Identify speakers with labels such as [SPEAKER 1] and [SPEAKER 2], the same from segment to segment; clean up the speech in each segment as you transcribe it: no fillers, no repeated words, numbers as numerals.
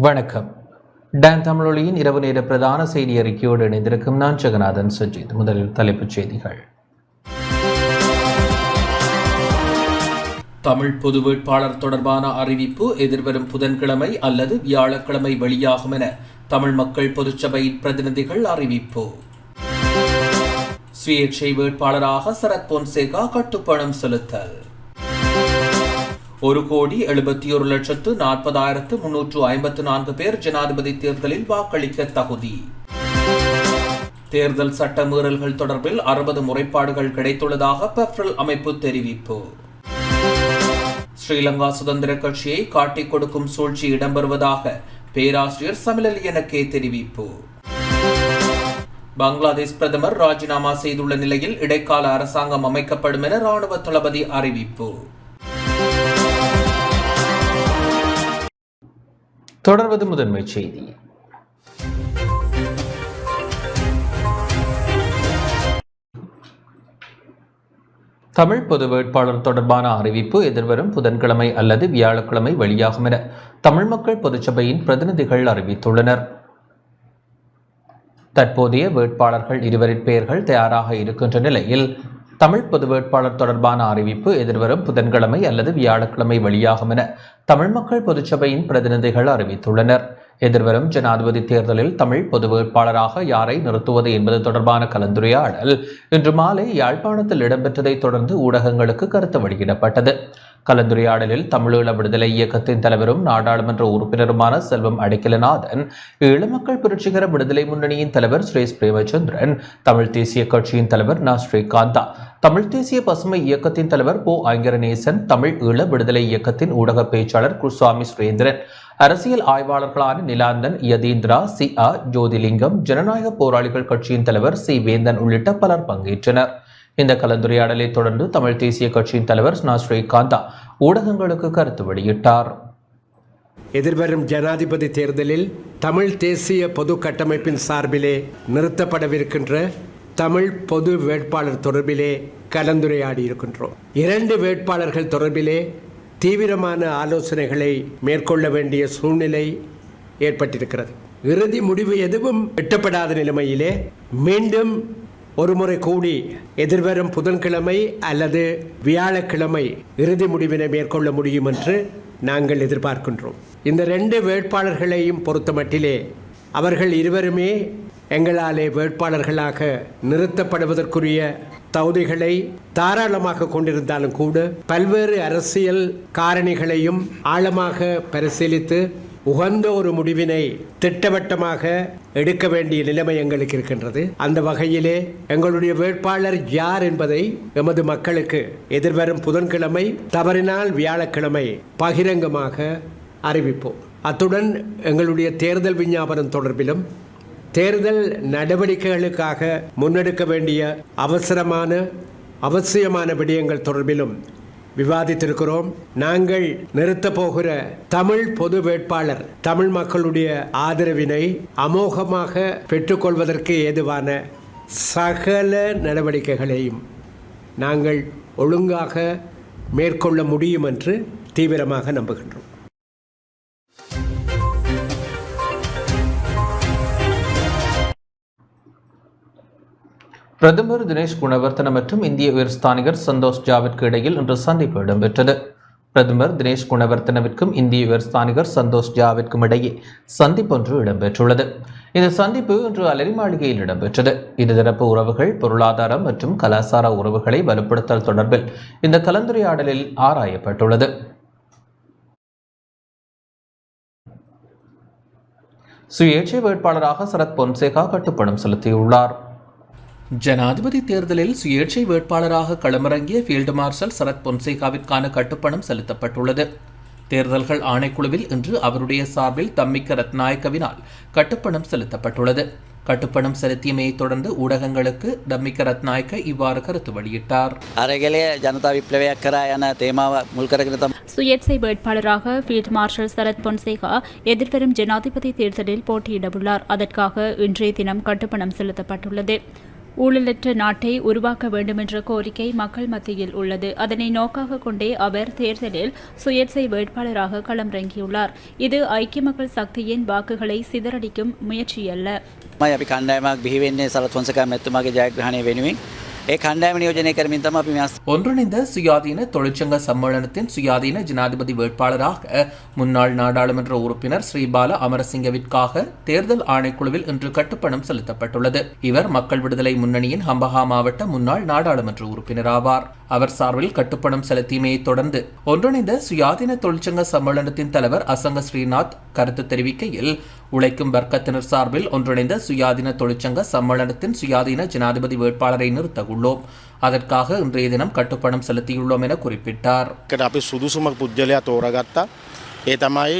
[SPEAKER 1] வணக்கம். டான் தமிழொலியின் இரவு நேர பிரதான செய்தி அறிக்கையோடு இணைந்திருக்கும் நான் ஜெகநாதன் சஜித். முதலில் தலைப்புச் செய்திகள். தமிழ் பொது வேட்பாளர் தொடர்பான அறிவிப்பு எதிர்வரும் புதன்கிழமை அல்லது வியாழக்கிழமை வெளியாகும் என தமிழ் மக்கள் பொதுச்சபையின் பிரதிநிதிகள் அறிவிப்பு. சுயேட்சை வேட்பாளராக சரத் பொன்சேகா கட்டுப்பணம் செலுத்தல். 1,71,40,354 பேர் ஜனாதிபதி தேர்தலில் வாக்களிக்க தகுதி. தேர்தல் சட்ட மீறல்கள் தொடர்பில் 60 முறைப்பாடுகள் கிடைத்துள்ளதாக பெப்ரல் அமைப்பு தெரிவிப்பு. ஸ்ரீலங்கா சுதந்திர கட்சியை காட்டிக் கொடுக்கும் சூழ்ச்சி இடம்பெறுவதாக பேராசிரியர் சமிலலியனக்கே தெரிவிப்பு. பங்களாதேஷ் பிரதமர் ராஜினாமா செய்துள்ள நிலையில் இடைக்கால அரசாங்கம் அமைக்கப்படும் என ராணுவ தளபதி அறிவிப்பு. தொடர்வது முதன்மை செய்தி. தமிழ் பொது வேட்பாளர் தொடர்பான அறிவிப்பு எதிர்வரும் புதன்கிழமை அல்லது வியாழக்கிழமை வெளியாகும் என தமிழ் மக்கள் பொதுச்சபையின் பிரதிநிதிகள் அறிவித்துள்ளனர். தற்போதைய வேட்பாளர்கள் இருவரின் பெயர்கள் தயாராக இருக்கின்ற நிலையில் தமிழ் பொது வேட்பாளர் தொடர்பான அறிவிப்பு எதிர்வரும் புதன்கிழமை அல்லது வியாழக்கிழமை வெளியாகும் என தமிழ் மக்கள் பொதுச்சபையின் பிரதிநிதிகள் அறிவித்துள்ளனர். எதிர்வரும் ஜனாதிபதி தேர்தலில் தமிழ் பொது வேட்பாளராக யாரை நிறுத்துவது என்பது தொடர்பான கலந்துரையாடல் இன்று மாலை யாழ்ப்பாணத்தில் இடம்பெற்றதை தொடர்ந்து ஊடகங்களுக்கு கருத்து வெளியிடப்பட்டது. கலந்துரையாடலில் தமிழீழ விடுதலை இயக்கத்தின் தலைவரும் நாடாளுமன்ற உறுப்பினருமான செல்வம் அடைக்கலநாதன், ஈழமக்கள் புரட்சிகர விடுதலை முன்னணியின் தலைவர் ஸ்ரீஸ் பிரேமச்சந்திரன், தமிழ் தேசிய கட்சியின் தலைவர் நா ஸ்ரீகாந்தா, தமிழ் தேசிய பசுமை இயக்கத்தின் தலைவர் போ ஐங்கரநேசன், தமிழ் ஈழ விடுதலை இயக்கத்தின் ஊடக பேச்சாளர் குருசுவாமி சுரேந்திரன், அரசியல் ஆய்வாளர்களான நிலாந்தன், யதீந்திரா, சி ஆ ஜோதிலிங்கம், ஜனநாயக போராளிகள் கட்சியின் தலைவர் சி வேந்தன் உள்ளிட்ட பலர் பங்கேற்றனர். இந்த கலந்துரையாடலை தொடர்ந்து தமிழ் தேசிய கட்சியின் தலைவர் நா ஸ்ரீகாந்தா ஊடகங்களுக்கு கருத்து வெளியிட்டார்.
[SPEAKER 2] எதிர்வரும் ஜனாதிபதி தேர்தலில் தமிழ் தேசிய பொது கட்டமைப்பின் சார்பிலே நிறுத்தப்படவிருக்கின்ற தமிழ் பொது வேட்பாளர் தொடர்பிலே கலந்துரையாடி இருக்கின்றோம். 2 வேட்பாளர்கள் தொடர்பிலே தீவிரமான ஆலோசனைகளை மேற்கொள்ள வேண்டிய சூழ்நிலை ஏற்பட்டிருக்கிறது. இறுதி முடிவு எதுவும் எட்டப்படாத நிலைமையிலே மீண்டும் ஒருமுறை கூடி எதிர்வரும் புதன்கிழமை அல்லது வியாழக்கிழமை இறுதி முடிவினை மேற்கொள்ள முடியும் என்று நாங்கள் எதிர்பார்க்கின்றோம். இந்த 2 வேட்பாளர்களையும் பொறுத்த மட்டிலே அவர்கள் இருவருமே எங்களாலே வேட்பாளர்களாக நிறுத்தப்படுவதற்குரிய தகுதிகளை தாராளமாக கொண்டிருந்தாலும் கூட பல்வேறு அரசியல் காரணிகளையும் ஆழமாக பரிசீலித்து உகந்த ஒரு முடிவினை திட்டவட்டமாக எடுக்க வேண்டிய நிலைமை எங்களுக்கு இருக்கின்றது. அந்த வகையிலே எங்களுடைய வேட்பாளர் யார் என்பதை எமது மக்களுக்கு எதிர்வரும் புதன்கிழமை, தவறினால் வியாழக்கிழமை பகிரங்கமாக அறிவிப்போம். அத்துடன் எங்களுடைய தேர்தல் விஞ்ஞாபனம் தொடர்பிலும் தேர்தல் நடவடிக்கைகளுக்காக முன்னெடுக்க வேண்டிய அவசியமான விடயங்கள் தொடர்பிலும் விவாதித்திருக்கிறோம். நாங்கள் நிறுத்த போகிற தமிழ் பொது வேட்பாளர் தமிழ் மக்களுடைய ஆதரவினை அமோகமாக பெற்றுக்கொள்வதற்கு ஏதுவான சகல நடவடிக்கைகளையும் நாங்கள் ஒழுங்காக மேற்கொள்ள முடியும் என்று தீவிரமாக நம்புகின்றோம்.
[SPEAKER 1] பிரதமர் தினேஷ் குணவர்த்தன மற்றும் இந்திய உயர்ஸ்தானிகர் சந்தோஷ் ஜாவிற்கு இடையில் இன்று சந்திப்பு இடம்பெற்றது. பிரதமர் தினேஷ் குணவர்த்தனவிற்கும் இந்திய உயர்ஸ்தானிகர் சந்தோஷ் ஜாவிற்கும் இடையே சந்திப்பொன்று இடம்பெற்றுள்ளது. இந்த சந்திப்பு இன்று அலரி மாளிகையில் இடம்பெற்றது. இருதரப்பு உறவுகள், பொருளாதாரம் மற்றும் கலாச்சார உறவுகளை வலுப்படுத்தல் தொடர்பில் இந்த கலந்துரையாடலில் ஆராயப்பட்டுள்ளது. சுயேட்சை வேட்பாளராக சரத் பொன்சேகா கட்டுப்பணம் செலுத்தியுள்ளார். ஜனாதிபதி தேர்தலில் சுயேட்சை வேட்பாளராக களமிறங்கிய ஃபீல்டு மார்ஷல் சரத் பொன்சேகாவிற்கான கட்டுப்பணம் செலுத்தப்பட்டுள்ளது. தேர்தல்கள் ஆணைக்குழுவில் இன்று அவருடைய சார்பில் தம்மிக்க ரத்நாயக்கவினால் கட்டுப்பணம் செலுத்தப்பட்டுள்ளது. கட்டுப்பணம் செலுத்தியமையை தொடர்ந்து ஊடகங்களுக்கு தம்மிக்க ரத்நாயக்க இவ்வாறு கருத்து வெளியிட்டார்.
[SPEAKER 3] சுயேட்சை வேட்பாளராக ஃபீல்டு மார்ஷல் சரத் பொன்சேகா எதிர்வரும் ஜனாதிபதி தேர்தலில் போட்டியிடவுள்ளார். அதற்காக இன்றைய தினம் கட்டுப்பணம் செலுத்தப்பட்டுள்ளது. ஊழலற்ற நாட்டை உருவாக்க வேண்டுமென்ற கோரிக்கை மக்கள் மத்தியில் உள்ளது. அதனை நோக்காக கொண்டே அவர் தேர்தலில் சுயேட்சை வேட்பாளராக களமிறங்கியுள்ளார். இது ஐக்கிய மக்கள் சக்தியின் வாக்குகளை சிதறடிக்கும் முயற்சியல்ல.
[SPEAKER 4] අපි කණ්ඩායමක් බිහි වෙන්නේ සරත් ෆොන්සේකා මැතිතුමාගේ ජයග්‍රහණය වෙනුවෙන් ඒ කණ්ඩායම නියෝජනය කරමින් තමයි අපි මේ
[SPEAKER 1] ஒன்றிணைந்த சுயாதீன தொழிற்சங்க சம்மேளனத்தின் சுயாதீன ஜனாதிபதி வேட்பாளராக முன்னாள் நாடாளுமன்ற உறுப்பினர் ஸ்ரீபால அமரசிங்கவிற்காக தேர்தல் ஆணைக்குழுவில் இன்று கட்டுப்பணம் செலுத்தப்பட்டுள்ளது. இவர் மக்கள் விடுதலை முன்னணியின் ஹம்பஹா மாவட்ட முன்னாள் நாடாளுமன்ற உறுப்பினர் ஆவார். அவர் சார்பில் கட்டுப்பணம் செலுத்தியமையை தொடர்ந்து ஒன்றிணைந்த சுயாதீன தொழிற்சங்க சம்மேளனத்தின் தலைவர் அசங்க ஸ்ரீநாத் கருத்து தெரிவிக்கையில், உழைக்கும் வர்க்கத்தினர் சார்பில் ஒன்றிணைந்த சுயாதீன தொழிற்சங்க சம்மேளனத்தின் சுயாதீன ஜனாதிபதி வேட்பாளரை நிறுத்த உள்ளோம். அதற்காக இன்றைய தினம் கட்டுப்பணம் செலுத்தியுள்ளோம் என குறிப்பிட்டார்.
[SPEAKER 5] අපි සුදුසුම පුද්ගලයා තෝරගත්තා. ඒ තමයි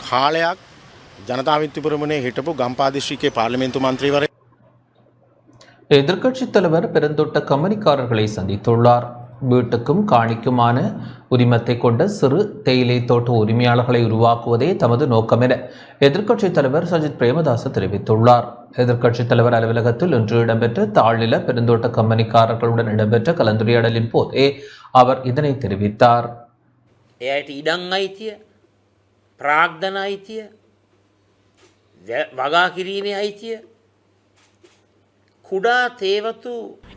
[SPEAKER 5] කාලයක් ජනතා විමුක්ති පෙරමුණේ හිටපු ගම්පා දිස්ත්‍රික්කයේ පාර්ලිමේන්තු මන්ත්‍රීවරයෙක්.
[SPEAKER 1] எதிர்க்கட்சித் தலைவர் பெருந்தோட்ட கம்பெனிக்காரர்களை சந்தித்துள்ளார். வீட்டுக்கும் காணிக்குமான உரிமத்தை கொண்ட சிறு தேயிலை தோட்ட உரிமையாளர்களை உருவாக்குவதே தமது நோக்கம் என எதிர்க்கட்சித் தலைவர் சஜித் பிரேமதாச தெரிவித்துள்ளார். எதிர்க்கட்சித் தலைவர் அலுவலகத்தில் இன்று இடம்பெற்ற தாழ்நில பெருந்தோட்ட கம்பெனிக்காரர்களுடன் இடம்பெற்ற கலந்துரையாடலின் போதே அவர் இதனை தெரிவித்தார்.
[SPEAKER 6] එයට ඉඩම් අයිතිය, ප්‍රාග්ධන අයිතිය, වගා කිරීමේ අයිතිය, කුඩා තේවතු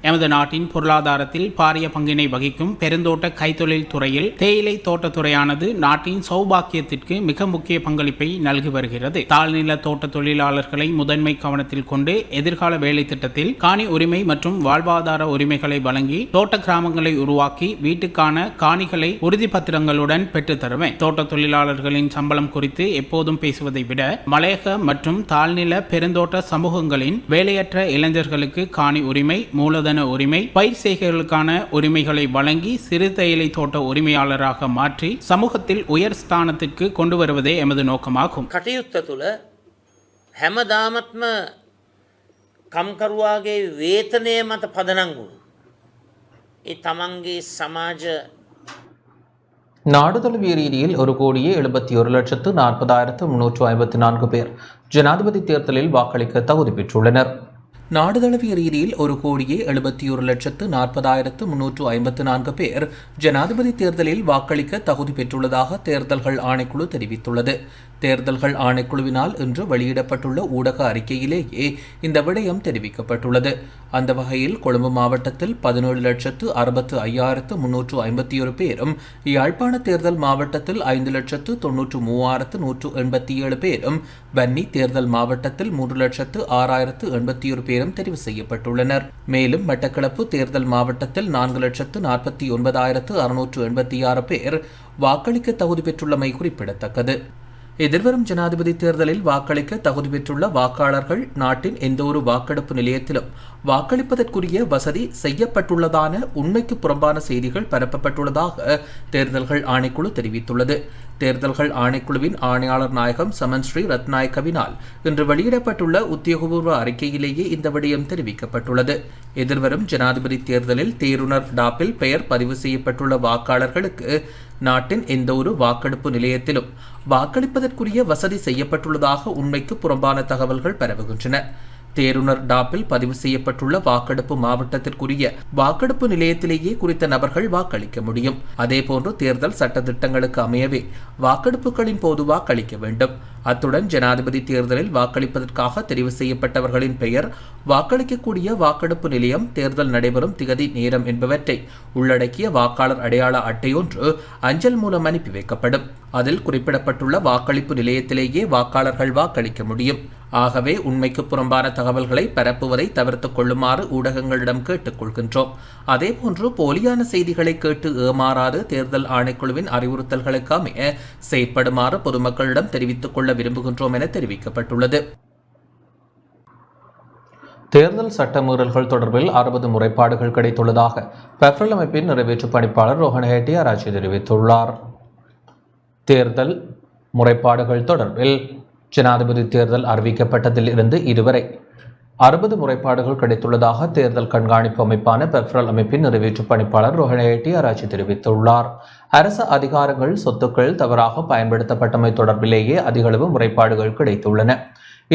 [SPEAKER 7] எமது நாட்டின் பொருளாதாரத்தில் பாரிய பங்கினை வகிக்கும் பெருந்தோட்ட கைத்தொழில் துறையில் தேயிலை தோட்டத்துறையானது நாட்டின் சௌபாக்கியத்திற்கு மிக முக்கிய பங்களிப்பை நல்கி வருகிறது. தாழ்நில தோட்ட தொழிலாளர்களை முதன்மை கவனத்தில் கொண்டு எதிர்கால வேலை திட்டத்தில் காணி உரிமை மற்றும் வாழ்வாதார உரிமைகளை வழங்கி தோட்ட கிராமங்களை உருவாக்கி வீட்டுக்கான காணிகளை உறுதிப்பத்திரங்களுடன் பெற்றுத் தருவேன். தோட்ட தொழிலாளர்களின் சம்பளம் குறித்து எப்போதும் பேசுவதை விட மலையக மற்றும் தாழ்நில பெருந்தோட்ட சமூகங்களின் வேலையற்ற இளைஞர்களுக்கு காணி உரிமை, மூலதன உரிமை, பயிர் செய்கைகளுக்கான உரிமைகளை வழங்கி சிறு தேயிலை தோட்ட உரிமையாளராக மாற்றி சமூகத்தில் உயர் ஸ்தானத்திற்கு கொண்டு வருவதே எமது நோக்கமாகும்.
[SPEAKER 6] කටයුත්ත තුළ හැමදාමත්ම කම්කරුවාගේ වේතනය මත පදනම් වුණු ඒ තමන්ගේ සමාජ
[SPEAKER 1] நாடு தழுவிய ரீதியில் 1,71,40,354 பேர் ஜனாதிபதி தேர்தலில் வாக்களிக்க தகுதி பெற்றுள்ளனர். நாடு தழுவிய ரீதியில் 1,71,40,354 பேர் ஜனாதிபதி தேர்தலில் வாக்களிக்க தகுதி பெற்றுள்ளதாக தேர்தல்கள் ஆணைக்குழு தெரிவித்துள்ளது. தேர்தல்கள் ஆணைக்குழுவினால் இன்று வெளியிடப்பட்டுள்ள ஊடக அறிக்கையிலேயே இந்த விடயம் தெரிவிக்கப்பட்டுள்ளது. அந்த வகையில் கொழும்பு மாவட்டத்தில் 17,65,351 பேரும், யாழ்ப்பாண தேர்தல் மாவட்டத்தில் 5,93,187 பேரும், வன்னி தேர்தல் மாவட்டத்தில் 3,06,081 பேரும் தெரிவு செய்யப்பட்டுள்ளனர். மேலும் மட்டக்களப்பு தேர்தல் மாவட்டத்தில் 4,49,686 பேர் வாக்களிக்க தகுதி பெற்றுள்ளமை குறிப்பிடத்தக்கது. எதிர்வரும் ஜனாதிபதி தேர்தலில் வாக்களிக்க தகுதி பெற்றுள்ள வாக்காளர்கள் நாட்டின் எந்தவொரு வாக்கெடுப்பு நிலையத்திலும் வாக்களிப்பதற்குரிய வசதி செய்யப்பட்டுள்ளதான உண்மைக்கு புறம்பான செய்திகள் பரப்பப்பட்டுள்ளதாக தேர்தல்கள் ஆணைக்குழு தெரிவித்துள்ளது. தேர்தல்கள் ஆணைக்குழுவின் ஆணையாளர் நாயகம் சமன் ஸ்ரீ ரத்நாயக்கவினால் இன்று வெளியிடப்பட்டுள்ள உத்தியோகபூர்வ அறிக்கையிலேயே இந்த விடயம் தெரிவிக்கப்பட்டுள்ளது. எதிர்வரும் ஜனாதிபதி தேர்தலில் தேருனர் டாப்பில் பெயர் பதிவு செய்யப்பட்டுள்ள வாக்காளர்களுக்கு நாட்டின் எந்தவொரு வாக்கெடுப்பு நிலையத்திலும் வாக்களிப்பதற்குரிய வசதி செய்யப்பட்டுள்ளதாக உண்மைக்கு புறம்பான தகவல்கள் பரவுகின்றன. தேருனர் டாப்பில் பதிவு செய்யப்பட்டுள்ள வாக்கெடுப்பு மாவட்டத்திற்குரிய வாக்கெடுப்பு நிலையத்திலேயே குறித்த நபர்கள் வாக்களிக்க முடியும். அதேபோன்று தேர்தல் சட்டத்திட்டங்களுக்கு அமையவே வாக்கெடுப்புகளின் போது வாக்களிக்க வேண்டும். அத்துடன் ஜனாதிபதி தேர்தலில் வாக்களிப்பதற்காக தெரிவு செய்யப்பட்டவர்களின் பெயர், வாக்களிக்கக்கூடிய வாக்கெடுப்பு நிலையம், தேர்தல் நடைபெறும் திகதி, நேரம் என்பவற்றை உள்ளடக்கிய வாக்காளர் அடையாள அட்டை ஒன்று அஞ்சல் மூலம் அனுப்பி வைக்கப்படும். அதில் குறிப்பிடப்பட்டுள்ள வாக்களிப்பு நிலையத்திலேயே வாக்காளர்கள் வாக்களிக்க முடியும். ஆகவே உண்மைக்கு புறம்பான தகவல்களை பரப்புவதை தவிர்த்துக் கொள்ளுமாறு ஊடகங்களிடம் கேட்டுக் கொள்கின்றோம். அதேபோன்று போலியான செய்திகளை கேட்டு ஏமாறாது தேர்தல் ஆணைக்குழுவின் அறிவுறுத்தல்களுக்கு அமைய செயற்படுமாறு பொதுமக்களிடம் தெரிவித்துக் கொள்ள விரும்புகின்றோம் என தெரிவிக்கப்பட்டுள்ளது. தேர்தல் சட்டமீறல்கள் தொடர்பில் 60 முறைப்பாடுகள் கிடைத்துள்ளதாக பெப்ரல் அமைப்பின் நிறைவேற்று பணிப்பாளர் ரோஹன் ஹெட்டியாராச்சி தெரிவித்துள்ளார். தேர்தல் முறைப்பாடுகள் தொடர்பில் ஜனாதிபதி தேர்தல் அறிவிக்கப்பட்டதில் இருந்து இதுவரை 60 முறைப்பாடுகள் கிடைத்துள்ளதாக தேர்தல் கண்காணிப்பு அமைப்பான பெப்ரல் அமைப்பின் நிறைவேற்று பணிப்பாளர் ரோஹன் ஹெட்டியாராச்சி தெரிவித்துள்ளார். அரசு அதிகாரங்கள், சொத்துக்கள் தவறாக பயன்படுத்தப்பட்டமை தொடர்பிலேயே அதிகளவு முறைப்பாடுகள் கிடைத்துள்ளன.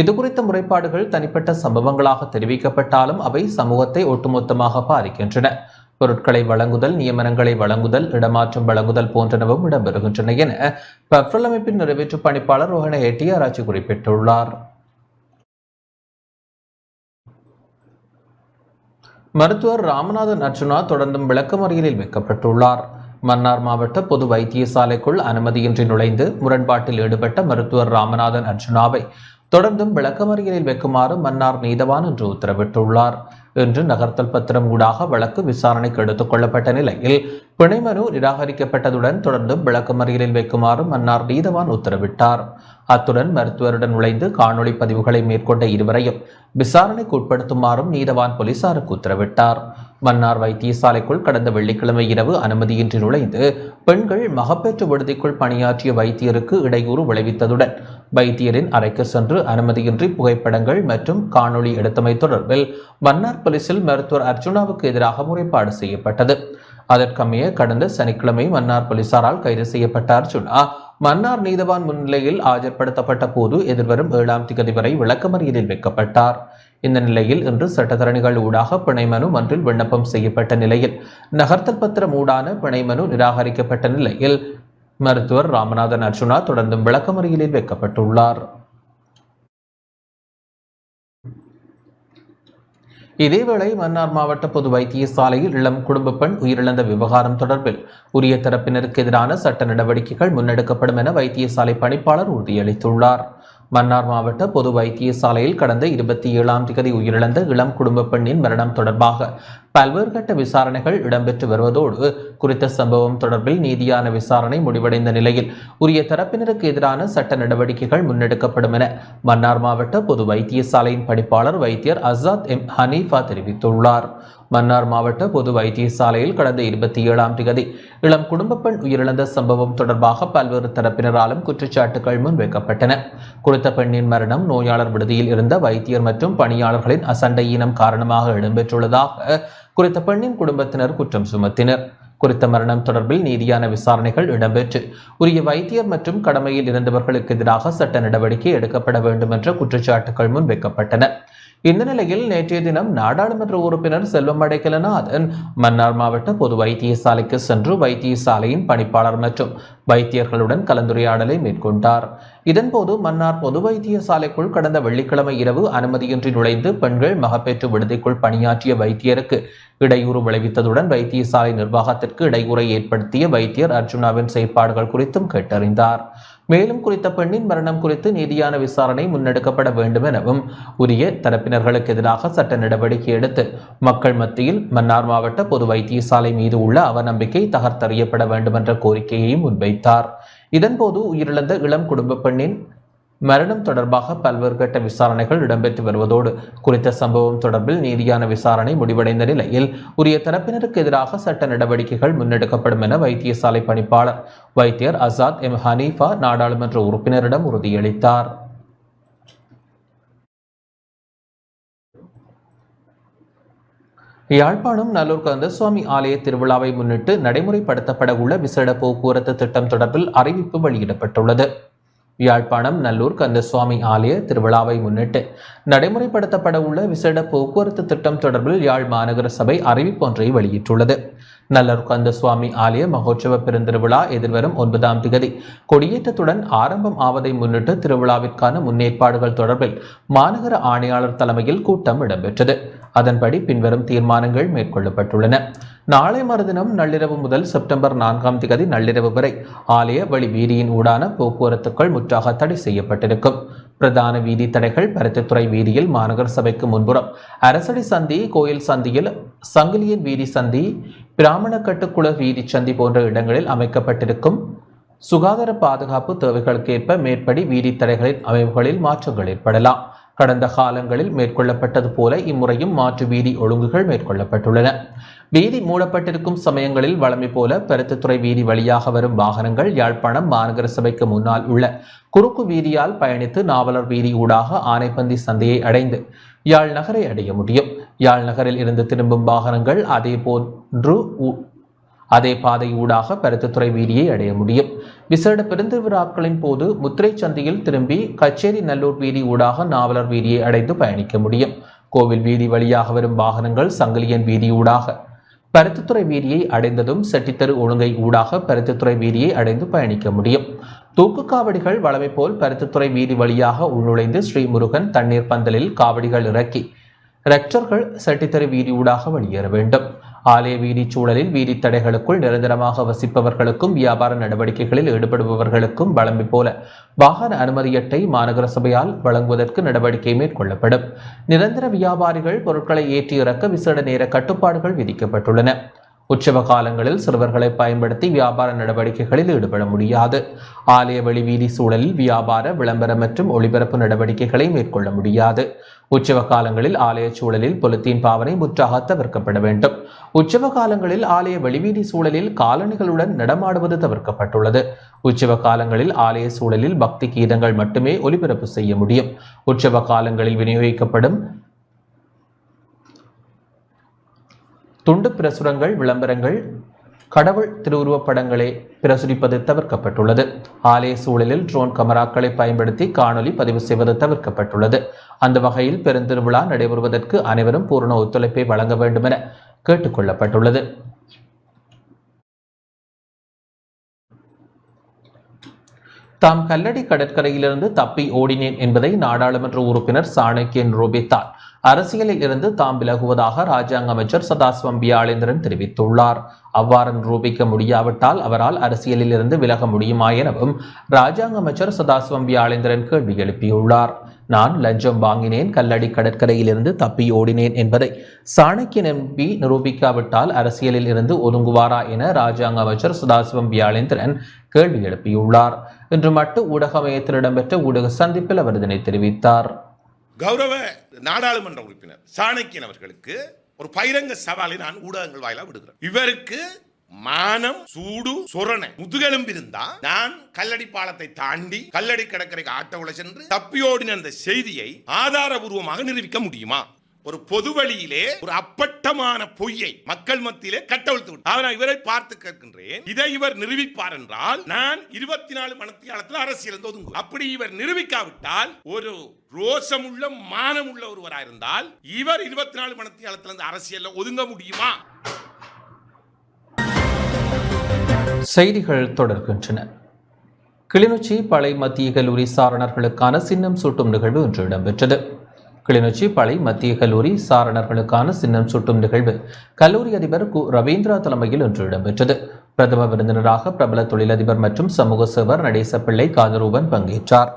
[SPEAKER 1] இதுகுறித்த முறைப்பாடுகள் தனிப்பட்ட சம்பவங்களாக தெரிவிக்கப்பட்டாலும் அவை சமூகத்தை ஒட்டுமொத்தமாக பாதிக்கின்றன. பொருட்களை வழங்குதல், நியமனங்களை வழங்குதல், இடமாற்றம் வழங்குதல் போன்றனவும் இடம்பெறுகின்றன என பஃப்ரல் அமைப்பின் நிறைவேற்று பணிப்பாளர் ரோஹன ஹெட்டியாராய்ச்சி குறிப்பிட்டுள்ளார். மருத்துவர் ராமநாதன் அர்ச்சுனா தொடர்ந்தும் விளக்கமறியலில் வைக்கப்பட்டுள்ளார். மன்னார் மாவட்ட பொது வைத்தியசாலைக்குள் அனுமதியின்றி நுழைந்து முரண்பாட்டில் ஈடுபட்ட மருத்துவர் ராமநாதன் அர்ச்சுனாவை தொடர்ந்தும் விளக்கமறியலில் வைக்குமாறு மன்னார் நீதவான் இன்று உத்தரவிட்டுள்ளார். இன்று நகர்த்தல் பத்திரம் ஊடாக வழக்கு விசாரணைக்கு எடுத்துக் கொள்ளப்பட்ட நிலையில் பிணை மனு நிராகரிக்கப்பட்டதுடன் தொடர்ந்தும் விளக்கமறியலில் வைக்குமாறு மன்னார் நீதவான் உத்தரவிட்டார். அத்துடன் மருத்துவருடன் நுழைந்து காணொளி பதிவுகளை மேற்கொண்ட இருவரையும் விசாரணைக்கு உட்படுத்துமாறும் நீதவான் போலீசாருக்கு உத்தரவிட்டார். மன்னார் வைத்தியசாலைக்குள் கடந்த வெள்ளிக்கிழமை இரவு அனுமதியின்றி நுழைந்து பெண்கள் மகப்பேற்று விடுதிக்குள் பணியாற்றிய வைத்தியருக்கு இடையூறு விளைவித்ததுடன் வைத்தியரின் அறைக்கு சென்று அனுமதியின்றி புகைப்படங்கள் மற்றும் காணொளி எடுத்தமை தொடர்பில் மன்னார் போலீசில் மருத்துவர் அர்ச்சுனாவுக்கு எதிராக முறைப்பாடு செய்யப்பட்டது. அதற்கமைய கடந்த சனிக்கிழமை மன்னார் போலீசாரால் கைது செய்யப்பட்ட அர்ச்சுனா மன்னார் நீதவான் முன்னிலையில் ஆஜர்படுத்தப்பட்ட போது எதிர்வரும் 7ஆம் தேதி வரை விளக்கமறியலில் வைக்கப்பட்டார். இந்த நிலையில் இன்று சட்டத்தரணிகள் ஊடாக பிணை மனு ஒன்றில் விண்ணப்பம் செய்யப்பட்ட நிலையில் நகர்த்தல் பத்திரம் ஊடான பிணை மனு நிராகரிக்கப்பட்ட நிலையில் மருத்துவர் ராமநாதன் அர்ச்சுனா தொடர்ந்தும் விளக்கமறியலில் வைக்கப்பட்டுள்ளார். இதேவேளை மன்னார் மாவட்ட பொது வைத்தியசாலையில் இளம் குடும்ப பெண் உயிரிழந்த விவகாரம் தொடர்பில் உரிய தரப்பினருக்கு எதிரான சட்ட நடவடிக்கைகள் முன்னெடுக்கப்படும் என வைத்தியசாலை பணிப்பாளர் உறுதியளித்துள்ளார். மன்னார் மாவட்ட பொது வைத்தியசாலையில் கடந்த 27ஆம் தேதி உயிரிழந்த இளம் குடும்ப பெண்ணின் மரணம் தொடர்பாக பல்வேறு கட்ட விசாரணைகள் இடம்பெற்று வருவதோடு குறித்த சம்பவம் தொடர்பில் நீதியான விசாரணை முடிவடைந்த நிலையில் உரிய தரப்பினருக்கு எதிரான சட்ட நடவடிக்கைகள் முன்னெடுக்கப்படும் என மன்னார் மாவட்ட பொது வைத்தியசாலையின் பணிப்பாளர் வைத்தியர் அசாத் எம் ஹனீஃபா தெரிவித்துள்ளார். மன்னார் மாவட்ட பொது வைத்தியசாலையில் கடந்த 27ஆம் தேதி இளம் குடும்ப பெண் உயிரிழந்த சம்பவம் தொடர்பாக பல்வேறு தரப்பினராலும் குற்றச்சாட்டுகள் முன்வைக்கப்பட்டன. குறித்த பெண்ணின் மரணம் நோயாளர் விடுதியில் இருந்த வைத்தியர் மற்றும் பணியாளர்களின் அசண்டையினம் காரணமாக இடம்பெற்றுள்ளதாக குறித்த பெண்ணின் குடும்பத்தினர் குற்றம் சுமத்தினர். குறித்த மரணம் தொடர்பில் நீதியான விசாரணைகள் இடம்பெற்று உரிய வைத்தியர் மற்றும் கடமையில் இருந்தவர்களுக்கு எதிராக சட்ட நடவடிக்கை எடுக்கப்பட வேண்டும் என்ற குற்றச்சாட்டுகள் முன்வைக்கப்பட்டன. இந்த நிலையில் நேற்றைய தினம் நாடாளுமன்ற உறுப்பினர் செல்வம் அடைக்கலநாதன் மன்னார் மாவட்ட பொது வைத்தியசாலைக்கு சென்று வைத்தியசாலையின் பணிப்பாளர் மற்றும் வைத்தியர்களுடன் கலந்துரையாடலை மேற்கொண்டார். இதன்போது மன்னார் பொது வைத்தியசாலைக்குள் கடந்த வெள்ளிக்கிழமை இரவு அனுமதியின்றி நுழைந்து பெண்கள் மகப்பேற்று விடுதிக்குள் பணியாற்றிய வைத்தியருக்கு இடையூறு விளைவித்ததுடன் வைத்தியசாலை நிர்வாகத்திற்கு இடையூறை ஏற்படுத்திய வைத்தியர் அர்ச்சுனாவின் செயற்பாடுகள் குறித்தும் கேட்டறிந்தார். மேலும் குறித்த பெண்ணின் மரணம் குறித்து நீதியான விசாரணை முன்னெடுக்கப்பட வேண்டும் எனவும் உரிய தரப்பினர்களுக்கு எதிராக சட்ட நடவடிக்கை எடுத்து மக்கள் மத்தியில் மன்னார் மாவட்ட பொது வைத்தியசாலை மீது உள்ள அவநம்பிக்கை தகர்த்தறியப்பட வேண்டும் என்ற கோரிக்கையையும் முன்வைத்தார். இதன்போது உயிரிழந்த இளம் குடும்ப பெண்ணின் மரணம் தொடர்பாக பல்வேறு கட்ட விசாரணைகள் இடம்பெற்று வருவதோடு குறித்த சம்பவம் தொடர்பில் நீதியான விசாரணை முடிவடைந்த நிலையில் உரிய தரப்பினருக்கு எதிராக சட்ட நடவடிக்கைகள் முன்னெடுக்கப்படும் என வைத்தியசாலை பணிப்பாளர் வைத்தியர் அசாத் எம் ஹனீஃபா நாடாளுமன்ற உறுப்பினரிடம் உறுதியளித்தார். யாழ்ப்பாணம் நல்லூர் கந்தசுவாமி ஆலய திருவிழாவை முன்னிட்டு நடைமுறைப்படுத்தப்பட உள்ள விசேட போக்குவரத்து திட்டம் தொடர்பில் அறிவிப்பு வெளியிடப்பட்டுள்ளது. யாழ்ப்பாணம் நல்லூர் கந்தசுவாமி ஆலய திருவிழாவை முன்னிட்டு நடைமுறைப்படுத்தப்பட உள்ள விசேட போக்குவரத்து திட்டம் தொடர்பில் யாழ் மாநகர சபை அறிவிப்பொன்றை வெளியிட்டுள்ளது. நல்லூர் கந்தசுவாமி ஆலய மகோற்சவ பெருந்திருவிழா எதிர்வரும் 9ஆம் தேதி கொடியேற்றத்துடன் ஆரம்பம் ஆவதை முன்னிட்டு திருவிழாவிற்கான முன்னேற்பாடுகள் தொடர்பில் மாநகர ஆணையாளர் தலைமையில் கூட்டம் இடம்பெற்றது. அதன்படி பின்வரும் தீர்மானங்கள் மேற்கொள்ளப்பட்டுள்ளன. நாளை மறுதினம் நள்ளிரவு முதல் செப்டம்பர் 4ஆம் தேதி நள்ளிரவு வரை ஆலய வழி வீதியின் ஊடான போக்குவரத்துக்கள் முற்றாக தடை செய்யப்பட்டிருக்கும். பிரதான வீதி தடைகள் பருத்தித்துறை வீதியில் மாநகர சபைக்கு முன்புறம் அரசடி சந்தி, கோயில் சந்தியில் சங்கிலியன் வீதி சந்தி, பிராமணக்கட்டுக்குள வீதி சந்தி போன்ற இடங்களில் அமைக்கப்பட்டிருக்கும். சுகாதார பாதுகாப்பு தேவைகளுக்கேற்ப மேற்படி வீதி தடைகளின் அமைப்புகளில் மாற்றங்கள் ஏற்படலாம். கடந்த காலங்களில் மேற்கொள்ளப்பட்டது போல இம்முறையும் மாற்று வீதி ஒழுங்குகள் மேற்கொள்ளப்பட்டுள்ளன. வீதி மூடப்பட்டிருக்கும் சமயங்களில் வழமை போல பருத்தித்துறை வீதி வழியாக வரும் வாகனங்கள் யாழ்ப்பாணம் மாநகர சபைக்கு முன்னால் உள்ள குறுக்கு வீதியால் பயணித்து நாவலர் வீதி ஊடாக ஆனைப்பந்தி சந்தையை அடைந்து யாழ் நகரை அடைய முடியும். யாழ் நகரில் இருந்து திரும்பும் வாகனங்கள் அதே பாதை ஊடாக பருத்தித்துறை வீதியை அடைய முடியும். விசேட பெருந்திருவிழாக்களின் போது முத்திரை சந்தியில் திரும்பி கச்சேரி நல்லூர் வீதி ஊடாக நாவலர் வீதியை அடைந்து பயணிக்க முடியும். கோவில் வீதி வழியாக வரும் வாகனங்கள் சங்கிலியன் வீதி ஊடாக பருத்தித்துறை வீதியை அடைந்ததும் செட்டித்தரு ஒழுங்கை ஊடாக பருத்தித்துறை வீதியை அடைந்து பயணிக்க முடியும். தூக்கு காவடிகள் வழமை போல் பருத்தித்துறை வீதி வழியாக உள்நுழைந்து ஸ்ரீமுருகன் தண்ணீர் பந்தலில் காவடிகள் இறக்கி ரெக்டர்கள் செட்டித்தரு வீதி ஊடாக வெளியேற வேண்டும். ஆலய வீதி சூழலில் வீதி தடைகளுக்குள் நிரந்தரமாக வசிப்பவர்களுக்கும் வியாபார நடவடிக்கைகளில் ஈடுபடுபவர்களுக்கும் வழமை போல வாகன அனுமதி அட்டை மாநகர சபையால் வழங்குவதற்கு நடவடிக்கை மேற்கொள்ளப்படும். நிரந்தர வியாபாரிகள் பொருட்களை ஏற்றி இறக்க விசேட நேர கட்டுப்பாடுகள் விதிக்கப்பட்டுள்ளன. உற்சவ காலங்களில் சிறுவர்களை பயன்படுத்தி வியாபார நடவடிக்கைகளில் ஈடுபட முடியாது. ஆலய வெளிவீதி சூழலில் வியாபார விளம்பர மற்றும் ஒளிபரப்பு நடவடிக்கைகளை மேற்கொள்ள முடியாது. உற்சவ காலங்களில் ஆலய சூழலில் பொலித்தீன் பாவனை முற்றாக தவிர்க்கப்பட வேண்டும். உற்சவ காலங்களில் ஆலய வெளிவீதி சூழலில் காலணிகளுடன் நடமாடுவது தவிர்க்கப்பட்டுள்ளது. உற்சவ காலங்களில் ஆலய சூழலில் பக்தி கீதங்கள் மட்டுமே ஒலிபரப்பு செய்ய முடியும். உற்சவ காலங்களில் விநியோகிக்கப்படும் துண்டு பிரசுரங்கள் விளம்பரங்கள் கடவுள் திருவுருவப்படங்களை பிரசுரிப்பது தவிர்க்கப்பட்டுள்ளது. ஆலய சூழலில் ட்ரோன் கமராக்களை பயன்படுத்தி காணொலி பதிவு செய்வது தவிர்க்கப்பட்டுள்ளது. அந்த வகையில் பெருந்திருவிழா நடைபெறுவதற்கு அனைவரும் பூரண ஒத்துழைப்பை வழங்க வேண்டும் என கேட்டுக்கொள்ளப்பட்டுள்ளது. தாம் கல்லடி கடற்கரையிலிருந்து தப்பி ஓடினேன் என்பதை நாடாளுமன்ற உறுப்பினர் சாணக்கியன் நிரூபித்தார். அரசியலில் இருந்து தாம் விலகுவதாக ராஜாங்க அமைச்சர் சதாசிவம் வியாழேந்திரன் தெரிவித்துள்ளார். அவ்வாறு நிரூபிக்க முடியாவிட்டால் அவரால் அரசியலில் இருந்து விலக முடியுமா எனவும் ராஜாங்க அமைச்சர் சதாசிவம் வியாழேந்திரன் கேள்வி எழுப்பியுள்ளார். நான் லஞ்சம் வாங்கினேன், கல்லடி கடற்கரையிலிருந்து தப்பி ஓடினேன் என்பதை சாணக்கியன் எம்பி நிரூபிக்காவிட்டால் அரசியலில் இருந்து ஒதுங்குவாரா என ராஜாங்க அமைச்சர் சதாசிவம் வியாழேந்திரன் கேள்வி எழுப்பியுள்ளார். இன்று மட்டும் ஊடக மையத்தில் இடம்பெற்ற ஊடக சந்திப்பில் அவர் இதனை தெரிவித்தார்.
[SPEAKER 8] கௌரவ நாடாளுமன்ற உறுப்பினர் சாணக்கியன் அவர்களுக்கு ஒரு பகிரங்க சவாலை நான் ஊடகங்கள் வாயிலாக விடுகிறேன். இவருக்கு மானம், சூடு, சொரணை, முதுகெலும்பு இருந்தா நான் கல்லடி பாலத்தை தாண்டி கல்லடி கடற்கரைக்கு ஆட்ட உள்ள சென்று தப்பியோடின அந்த செய்தியை ஆதாரபூர்வமாக நிரூபிக்க முடியுமா? ஒரு பொது வழியிலே ஒரு அப்பட்டமான பொய்யை மக்கள் மத்தியிலே கட்டவிழ்த்து விட்டு இவரை பார்த்து கேட்கின்றேன், இதை இவர் நிரூபிப்பார் என்றால் நான் 24 மணித்தியாலத்தில் அரசியல் ஒதுங்கும். அப்படி இவர் நிரூபிக்காவிட்டால் ஒரு ரோசமுள்ள மானமுள்ள ஒருவராக இருந்தால் இவர் 24 மணித்தியாலத்தில் அரசியல் ஒதுங்க முடியுமா?
[SPEAKER 1] செய்திகள் தொடர்கின்றன. கிளிநொச்சி பளை மத்திய கல்லூரி சாரணர்களுக்கான சின்னம் சூட்டும் நிகழ்வு இன்று இடம்பெற்றது. கிளிநொச்சி பளை மத்திய கல்லூரி சாரணர்களுக்கான சின்னம் சூட்டும் நிகழ்வு கல்லூரி அதிபர் கு ரவீந்திரா தலைமையில் இன்று இடம்பெற்றது. பிரதம விருந்தினராக பிரபல தொழிலதிபர் மற்றும் சமூக சேவர் நடேசப்பிள்ளை காதரூபன் பங்கேற்றார்.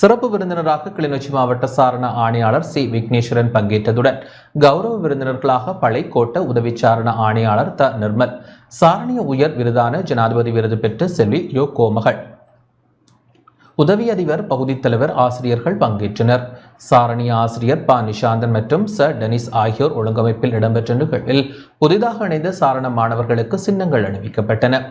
[SPEAKER 1] சிறப்பு விருந்தினராக கிளிநொச்சி மாவட்ட சாரண ஆணையாளர் சி விக்னேஸ்வரன் பங்கேற்றதுடன் கௌரவ விருந்தினர்களாக பளை கோட்ட உதவி சாரண ஆணையாளர் த நிர்மல், சாரணிய உயர் விருதான ஜனாதிபதி விருது பெற்ற செல்வி யோ கோமகள், உதவி அதிபர், பகுதி தலைவர், ஆசிரியர்கள் பங்கேற்றனர். சாரணிய ஆசிரியர் ப நிஷாந்தன் மற்றும் ச டெனிஸ் ஆகியோர் ஒழுங்கமைப்பில் இடம்பெற்ற நிகழ்வில் புதிதாக இணைந்த சாரண மாணவர்களுக்கு சின்னங்கள் அணிவிக்கப்பட்டன.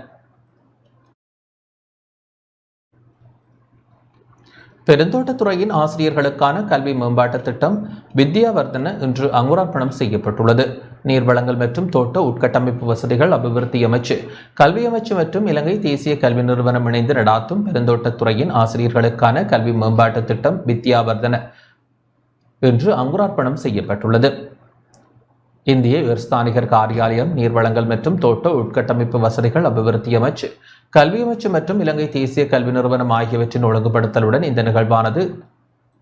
[SPEAKER 1] பெருந்தோட்டத்துறையின் ஆசிரியர்களுக்கான கல்வி மேம்பாட்டு திட்டம் வித்யாவர்தன இன்று அங்குரார்ப்பணம் செய்யப்பட்டுள்ளது. நீர்வளங்கள் மற்றும் தோட்ட உட்கட்டமைப்பு வசதிகள் அபிவிருத்தி அமைச்சு, கல்வி அமைச்சு மற்றும் இலங்கை தேசிய கல்வி நிறுவனம் இணைந்து நடாத்தும் பெருந்தோட்டத்துறையின் ஆசிரியர்களுக்கான கல்வி மேம்பாட்டு திட்டம் வித்யாவர்தன இன்று அங்குரார்ப்பணம் செய்யப்பட்டுள்ளது. இந்திய உயர்ஸ்தானிகர் காரியாலயம், நீர்வளங்கள் மற்றும் தோட்ட உட்கட்டமைப்பு வசதிகள் அபிவிருத்தி அமைச்சு, கல்வி அமைச்சு மற்றும் இலங்கை தேசிய கல்வி நிறுவனம் ஆகியவற்றின் ஒழுங்குபடுத்தலுடன் இந்த நிகழ்வானது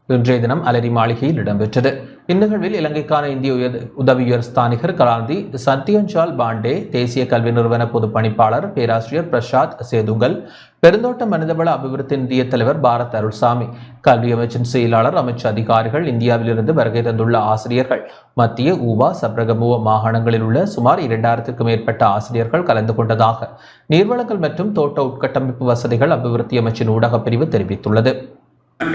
[SPEAKER 1] இன்றைய தினம் அலரி மாளிகையில் இடம்பெற்றது. இந்நிகழ்வில் இலங்கைக்கான இந்திய உதவி உயர்ஸ்தானிகர் கலாந்தி சத்யஞ்சால் பாண்டே, தேசிய கல்வி நிறுவன பொது பணிப்பாளர் பேராசிரியர் பிரசாத் சேதுங்கல், பெருந்தோட்ட மனிதவள அபிவிருத்தி நிதிய தலைவர் பாரத் அருள்சாமி, கல்வி அமைச்சின் செயலாளர், அமைச்சு அதிகாரிகள், இந்தியாவிலிருந்து வருகை தந்துள்ள ஆசிரியர்கள், மத்திய ஊவா சப்ரகமுவ மாகாணங்களில் உள்ள சுமார் 2000க்கும் மேற்பட்ட ஆசிரியர்கள் கலந்து கொண்டதாக நீர்வளங்கள் மற்றும் தோட்ட உட்கட்டமைப்பு வசதிகள் அபிவிருத்தி அமைச்சின் ஊடகப் பிரிவு தெரிவித்துள்ளது.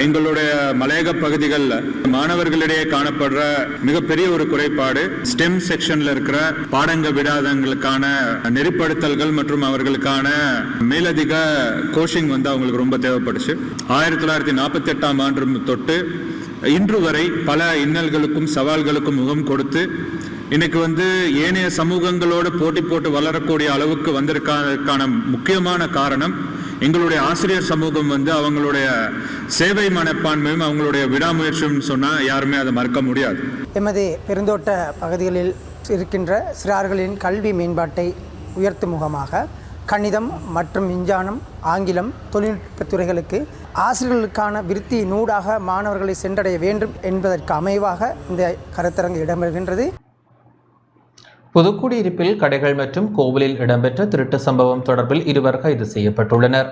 [SPEAKER 9] எங்களுடைய மலையக பகுதிகளில் மாணவர்களிடையே காணப்படுற மிகப்பெரிய ஒரு குறைபாடு ஸ்டெம் செக்ஷன்ல இருக்கிற பாடங்க விடாதங்களுக்கான நெறிப்படுத்தல்கள் மற்றும் அவர்களுக்கான மேலதிக கோச்சிங் அவங்களுக்கு ரொம்ப தேவைப்படுச்சு. 1948ஆம் ஆண்டு தொட்டு இன்று வரை பல இன்னல்களுக்கும் சவால்களுக்கும் முகம் கொடுத்து இன்னைக்கு ஏனைய சமூகங்களோடு போட்டி போட்டு வளரக்கூடிய அளவுக்கு வந்திருக்கான முக்கியமான காரணம் எங்களுடைய ஆசிரியர் சமூகம் வந்து அவங்களுடைய சேவை மனப்பான்மையும் அவங்களுடைய விடாமுயற்சியும் சொன்னால் யாருமே அதை மறக்க முடியாது.
[SPEAKER 10] எமது பெருந்தோட்ட பகுதிகளில் இருக்கின்ற சிறார்களின் கல்வி மேம்பாட்டை உயர்த்தும் முகமாக கணிதம் மற்றும் விஞ்ஞானம், ஆங்கிலம், தொழில்நுட்பத் துறைகளுக்கு ஆசிரியர்களுக்கான விருத்தி நூடாக மாணவர்களை சென்றடைய வேண்டும் என்பதற்கு அமைவாக இந்த கருத்தரங்கு இடம்பெறுகின்றது.
[SPEAKER 1] புதுக்குடியிருப்பில் கடைகள் மற்றும் கோவிலில் இடம்பெற்ற திருட்டு சம்பவம் தொடர்பில் 2 கைது செய்யப்பட்டுள்ளனர்.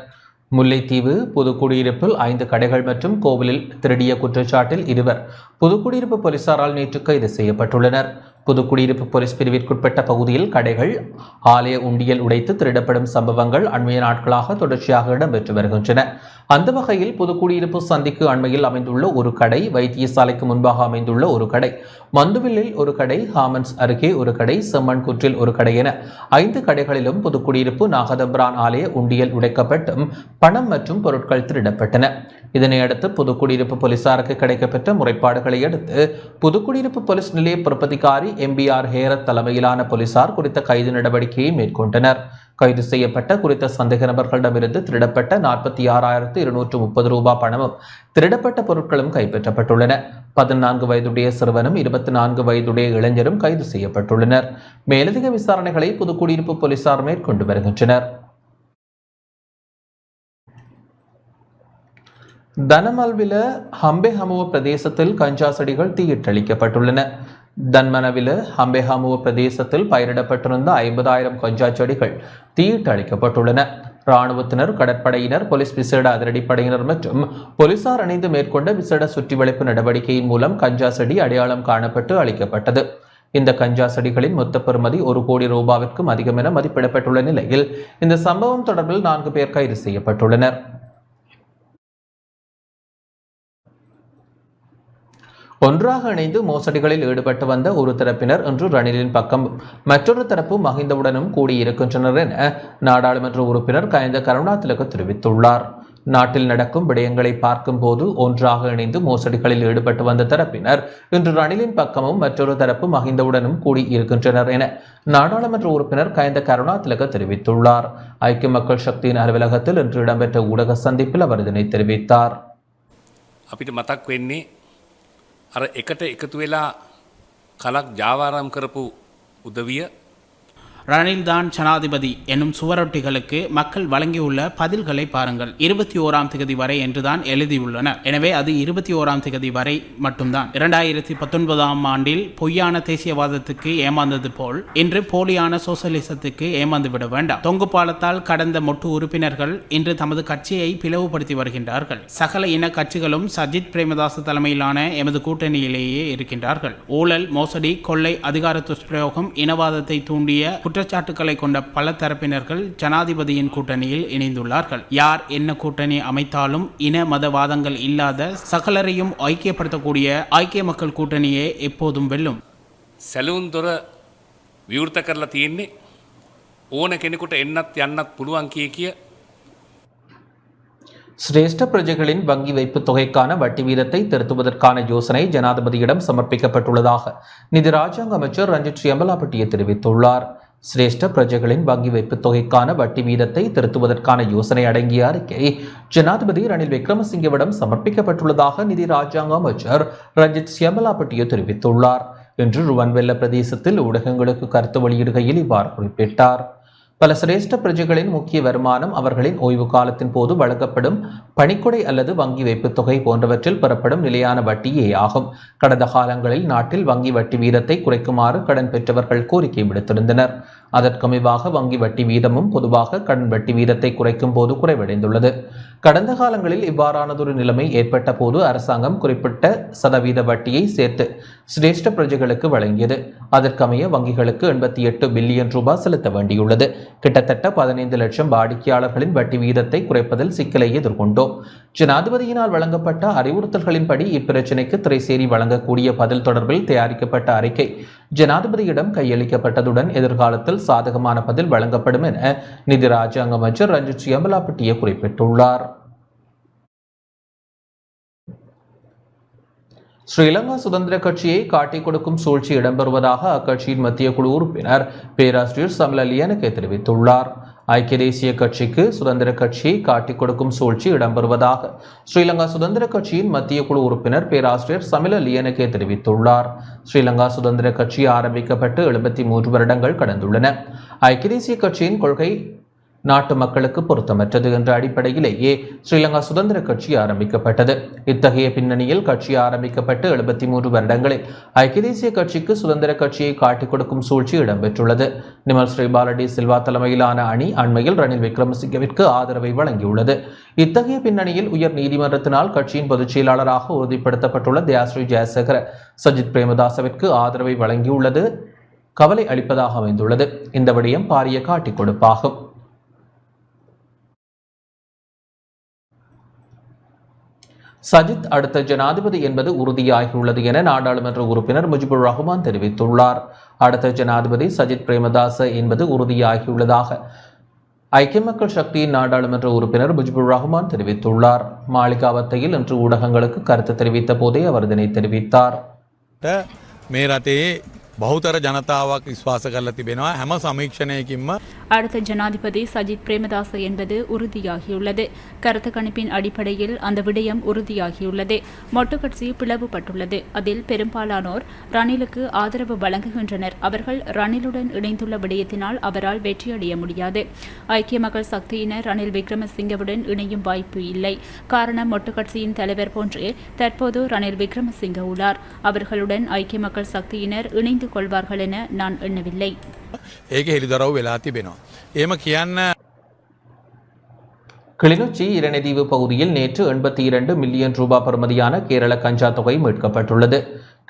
[SPEAKER 1] முல்லைத்தீவு புதுக்குடியிருப்பில் 5 கடைகள் மற்றும் கோவிலில் திருடிய குற்றச்சாட்டில் 2 புதுக்குடியிருப்பு போலீசாரால் நேற்று கைது செய்யப்பட்டுள்ளனர். புதுக்குடியிருப்பு போலீஸ் பிரிவிற்குட்பட்ட பகுதியில் கடைகள், ஆலய உண்டியல் உடைத்து திருடப்படும் சம்பவங்கள் அண்மைய நாட்களாக தொடர்ச்சியாக இடம்பெற்று வருகின்றன. அந்த வகையில் புதுக்குடியிருப்பு சந்திக்கு அண்மையில் அமைந்துள்ள ஒரு கடை, வைத்தியசாலைக்கு முன்பாக அமைந்துள்ள ஒரு கடை, மந்துவில்லில் ஒரு கடை, ஹாமன்ஸ் அருகே ஒரு கடை, செம்மன்குற்றில் ஒரு கடை என 5 கடைகளிலும் புதுக்குடியிருப்பு நாகதம்பிரான் ஆலய உண்டியல் உடைக்கப்பட்டும் பணம் மற்றும் பொருட்கள் திருடப்பட்டன. இதனையடுத்து புதுக்குடியிருப்பு போலீசாருக்கு கிடைக்கப்பெற்ற முறைப்பாடுகளை அடுத்து புதுக்குடியிருப்பு போலீஸ் நிலைய பொறுப்பதிகாரி MBR ஹேரத் தலைமையிலான போலீசார் குறித்த கைது நடவடிக்கையை மேற்கொண்டனர். கைது செய்யப்பட்ட குறித்த சந்தேக நபர்களிடமிருந்து திருடப்பட்ட 46,230 ரூபாய் பணமும் திருடப்பட்ட பொருட்களும் கைப்பற்றப்பட்டுள்ளன. 14 வயதுடைய சிறுவனும் 24 வயதுடைய இளைஞரும் கைது செய்யப்பட்டுள்ளனர். மேலதிக விசாரணைகளை புதுக்குடியிருப்பு போலீசார் மேற்கொண்டு வருகின்றனர். தனமல்வில ஹம்பெஹமுவ பிரதேசத்தில் கஞ்சா செடிகள் தீயிட்டளிக்கப்பட்டுள்ளன. தன்மனவில ஹம்பெஹமுவ பிரதேசத்தில் பயிரிடப்பட்டிருந்த 50,000 கஞ்சா செடிகள் தீயிட்டளிக்கப்பட்டுள்ளன. இராணுவத்தினர், கடற்படையினர், போலீஸ் விசேட அதிரடிப்படையினர் மற்றும் போலீசார் இணைந்து மேற்கொண்ட விசேட சுற்றிவளைப்பு நடவடிக்கையின் மூலம் கஞ்சா செடி அடையாளம் காணப்பட்டு அளிக்கப்பட்டது. இந்த கஞ்சா செடிகளின் மொத்த பெறுமதி 1 கோடி ரூபாவிற்கும் அதிகம் என மதிப்பிடப்பட்டுள்ள நிலையில் இந்த சம்பவம் தொடர்பில் 4 பேர் கைது செய்யப்பட்டுள்ளனர். ஒன்றாக இணைந்து மோசடிகளில் ஈடுபட்டு வந்த ஒரு தரப்பினர் இன்று ரணிலின் பக்கம், மற்றொரு தரப்பு மஹிந்தவுடனும் கூடியிருக்கின்றனர் என நாடாளுமன்ற உறுப்பினர் கயந்த கருணாதிலக தெரிவித்துள்ளார். நாட்டில் நடக்கும் விடயங்களை பார்க்கும் போது ஒன்றாக இணைந்து மோசடிகளில் ஈடுபட்டு வந்த தரப்பினர் இன்று ரணிலின் பக்கமும் மற்றொரு தரப்பு மஹிந்தவுடனும் கூடியிருக்கின்றனர் என நாடாளுமன்ற உறுப்பினர் கயந்த கருணாதிலக தெரிவித்துள்ளார். ஐக்கிய மக்கள் சக்தியின் அலுவலகத்தில் இன்று இடம்பெற்ற ஊடக சந்திப்பில் அவர் இதனை தெரிவித்தார்.
[SPEAKER 11] අර එකට එකතු වෙලා කලක් ජාවාරම් කරපු උදවිය
[SPEAKER 7] ரணில்தான் ஜனாதிபதி என்னும் சுவரொட்டிகளுக்கு மக்கள் வழங்கியுள்ள பதில்களை பாருங்கள். 21ஆம் தேதி வரை என்றுதான் எழுதியுள்ளனர். எனவே அது 21ஆம் தேதி வரை மட்டும்தான். 2019ஆம் ஆண்டில் பொய்யான தேசியவாதத்துக்கு ஏமாந்தது போல் இன்று போலியான சோசலிசத்துக்கு ஏமாந்து விட வேண்டாம். தொங்கு பாலத்தால் கடந்த மொட்டு உறுப்பினர்கள் இன்று தமது கட்சியை பிளவுபடுத்தி வருகின்றார்கள். சகல இன கட்சிகளும் சஜித் பிரேமதாச தலைமையிலான எமது கூட்டணியிலேயே இருக்கின்றார்கள். ஊழல், மோசடி, கொள்ளை, அதிகார துஷ்பிரயோகம், இனவாதத்தை தூண்டிய குற்றச்சாட்டுக்களை கொண்ட பல தரப்பினர்கள் ஜனாதிபதியின் கூட்டணியில் இணைந்துள்ளார்கள். யார் என்ன கூட்டணி அமைத்தாலும் இன மதவாதங்கள் இல்லாத சகலரையும் ஐக்கியப்படுத்தக்கூடிய ஐக்கிய மக்கள் கூட்டணியே எப்போதும் வெல்லும்.
[SPEAKER 11] සැලුන් දොර විවෘත කරලා තියෙන්නේ ඕන කෙනෙකුට එන්නත් යන්නත් පුළුවන් කිය
[SPEAKER 1] சிரேஷ்ட பிரஜைகளின் வங்கி வைப்பு தொகைக்கான வட்டி வீதத்தை திருத்துவதற்கான யோசனை ஜனாதிபதியிடம் சமர்ப்பிக்கப்பட்டுள்ளதாக நிதி ராஜாங்க அமைச்சர் ரஞ்சித் சியம்பலாபட்டிய தெரிவித்துள்ளார். சிரேஷ்ட பிரஜைகளின் வங்கி வைப்பு தொகைக்கான வட்டி வீதத்தை திருத்துவதற்கான யோசனை அடங்கிய அறிக்கை ஜனாதிபதி ரணில் விக்ரமசிங்கவிடம் சமர்ப்பிக்கப்பட்டுள்ளதாக நிதி ராஜாங்க அமைச்சர் ரஞ்சித் சியம்பலாபட்டிய தெரிவித்துள்ளார். இன்று ருவன்வெல்ல பிரதேசத்தில் ஊடகங்களுக்கு கருத்து வெளியிடுகையில் இவ்வாறு குறிப்பிட்டார். பல சிரேஷ்ட பிரஜைகளின் முக்கிய வருமானம் அவர்களின் ஓய்வு காலத்தின் போது வழங்கப்படும் பணிக்கொடை அல்லது வங்கி வைப்பு தொகை போன்றவற்றில் பெறப்படும் நிலையான வட்டியே ஆகும். கடந்த காலங்களில் நாட்டில் வங்கி வட்டி வீதத்தை குறைக்குமாறு கடன் பெற்றவர்கள் கோரிக்கை விடுத்திருந்தனர். அதற்கமைவாக வங்கி வட்டி வீதமும் பொதுவாக கடன் வட்டி வீதத்தை குறைக்கும் போது குறைவடைந்துள்ளது. கடந்த காலங்களில் இவ்வாறானதொரு நிலைமை ஏற்பட்ட போது அரசாங்கம் குறிப்பிட்ட சதவீத வட்டியை சேர்த்து சிரேஷ்ட பிரஜைகளுக்கு வழங்கியது. அதற்கமைய வங்கிகளுக்கு 88 பில்லியன் ரூபாய் செலுத்த வேண்டியுள்ளது. கிட்டத்தட்ட 15 லட்சம் வாடிக்கையாளர்களின் வட்டி வீதத்தை குறைப்பதில் சிக்கலை எதிர்கொண்டோம். ஜனாதிபதியினால் வழங்கப்பட்ட அறிவுறுத்தல்களின்படி இப்பிரச்சினைக்கு திரைசேரி வழங்கக்கூடிய பதில் தொடர்பில் தயாரிக்கப்பட்ட அறிக்கை ஜனாதிபதியிடம் கையளிக்கப்பட்டதுடன் எதிர்காலத்தில் சாதகமான பதில் வழங்கப்படும் என நிதி ராஜாங்க அமைச்சர் ரஞ்சித் சியம்பலாபட்டிய குறிப்பிட்டுள்ளார். ஸ்ரீலங்கா சுதந்திர கட்சியை காட்டிக் கொடுக்கும் சூழ்ச்சி இடம்பெறுவதாக அக்கட்சியின் மத்திய குழு உறுப்பினர் பேராசிரியர் சமல லியனகே தெரிவித்துள்ளார். ஐக்கிய தேசிய கட்சிக்கு சுதந்திர கட்சியை காட்டிக் கொடுக்கும் சூழ்ச்சி இடம்பெறுவதாக ஸ்ரீலங்கா சுதந்திர கட்சியின் மத்திய குழு உறுப்பினர் பேராசிரியர் சமில லியனகே தெரிவித்துள்ளார். ஸ்ரீலங்கா சுதந்திர கட்சி ஆரம்பிக்கப்பட்டு 73 வருடங்கள் கடந்துள்ளன. ஐக்கிய தேசிய கட்சியின் கொள்கை நாட்டு மக்களுக்கு பொருத்தமற்றது என்ற அடிப்படையிலேயே ஸ்ரீலங்கா சுதந்திர கட்சி ஆரம்பிக்கப்பட்டது. இத்தகைய பின்னணியில் கட்சி ஆரம்பிக்கப்பட்டு 73 வருடங்களில் ஐக்கிய தேசிய கட்சிக்கு சுதந்திர கட்சியை காட்டிக் கொடுக்கும் சூழ்ச்சி இடம்பெற்றுள்ளது. நிமல் ஸ்ரீபாலடி சில்வா தலைமையிலான அணி அண்மையில் ரணில் விக்ரமசிங்கவிற்கு ஆதரவை வழங்கியுள்ளது. இத்தகைய பின்னணியில் உயர் நீதிமன்றத்தினால் கட்சியின் பொதுச் செயலாளராக உறுதிப்படுத்தப்பட்டுள்ள தயாஸ்ரீ ஜெயசேகர சஜித் பிரேமதாசவிற்கு ஆதரவை வழங்கியுள்ளது கவலை அளிப்பதாக அமைந்துள்ளது. இந்த விடயம் பாரிய காட்டிக் கொடுப்பாகும். சஜித் அடுத்த ஜனாதிபதி என்பது உறுதியாகியுள்ளது என நாடாளுமன்ற உறுப்பினர் முஜிபுர் ரஹ்மான் தெரிவித்துள்ளார். அடுத்த ஜனாதிபதி சஜித் பிரேமதாச என்பது உறுதியாகியுள்ளதாக ஐக்கிய மக்கள் சக்தியின் நாடாளுமன்ற உறுப்பினர் முஜிபுர் ரஹ்மான் தெரிவித்துள்ளார். மாளிகாவத்தையில் இன்று ஊடகங்களுக்கு கருத்து தெரிவித்த போதே அவர் இதனை தெரிவித்தார்.
[SPEAKER 12] බහුතර ජනතාවක් විශ්වාස කරලා තිබෙනවා හැම සමීක්ෂණයකින්ම
[SPEAKER 3] அடுத்த ஜனாதிபதி சஜித் பிரேமதாச என்பது உறுதியாகியுள்ளது. கருத்து கணிப்பின் அடிப்படையில் அந்த விடயம் உறுதியாகியுள்ளது. மொட்டு கட்சி பிளவுபட்டுள்ளது. அதில் பெரும்பாலானோர் ரணிலுக்கு ஆதரவு வழங்குகின்றனர். அவர்கள் ரணிலுடன் இணைந்துள்ள விடயத்தினால் அவரால் வெற்றியடைய முடியாது. ஐக்கிய மக்கள் சக்தியினர் ரணில் விக்ரமசிங்கவுடன் இணையும் வாய்ப்பு இல்லை. காரணம், மொட்டு கட்சியின் தலைவர் போன்றே தற்போது ரணில் விக்ரமசிங்க உள்ளார். அவர்களுடன் ஐக்கிய மக்கள் சக்தியினர் இணைந்து கொள்வார்கள் என நான் எண்ணவில்லை.
[SPEAKER 12] ඒක හෙළිදරව් වෙලා තිබෙනවා. එහෙම කියන්න
[SPEAKER 1] கிளிநொச்சி இரணைதீவு பகுதியில் நேற்று 82 மில்லியன் ரூபாய் பெறுமதியான கேரள கஞ்சா தொகை மீட்கப்பட்டுள்ளது.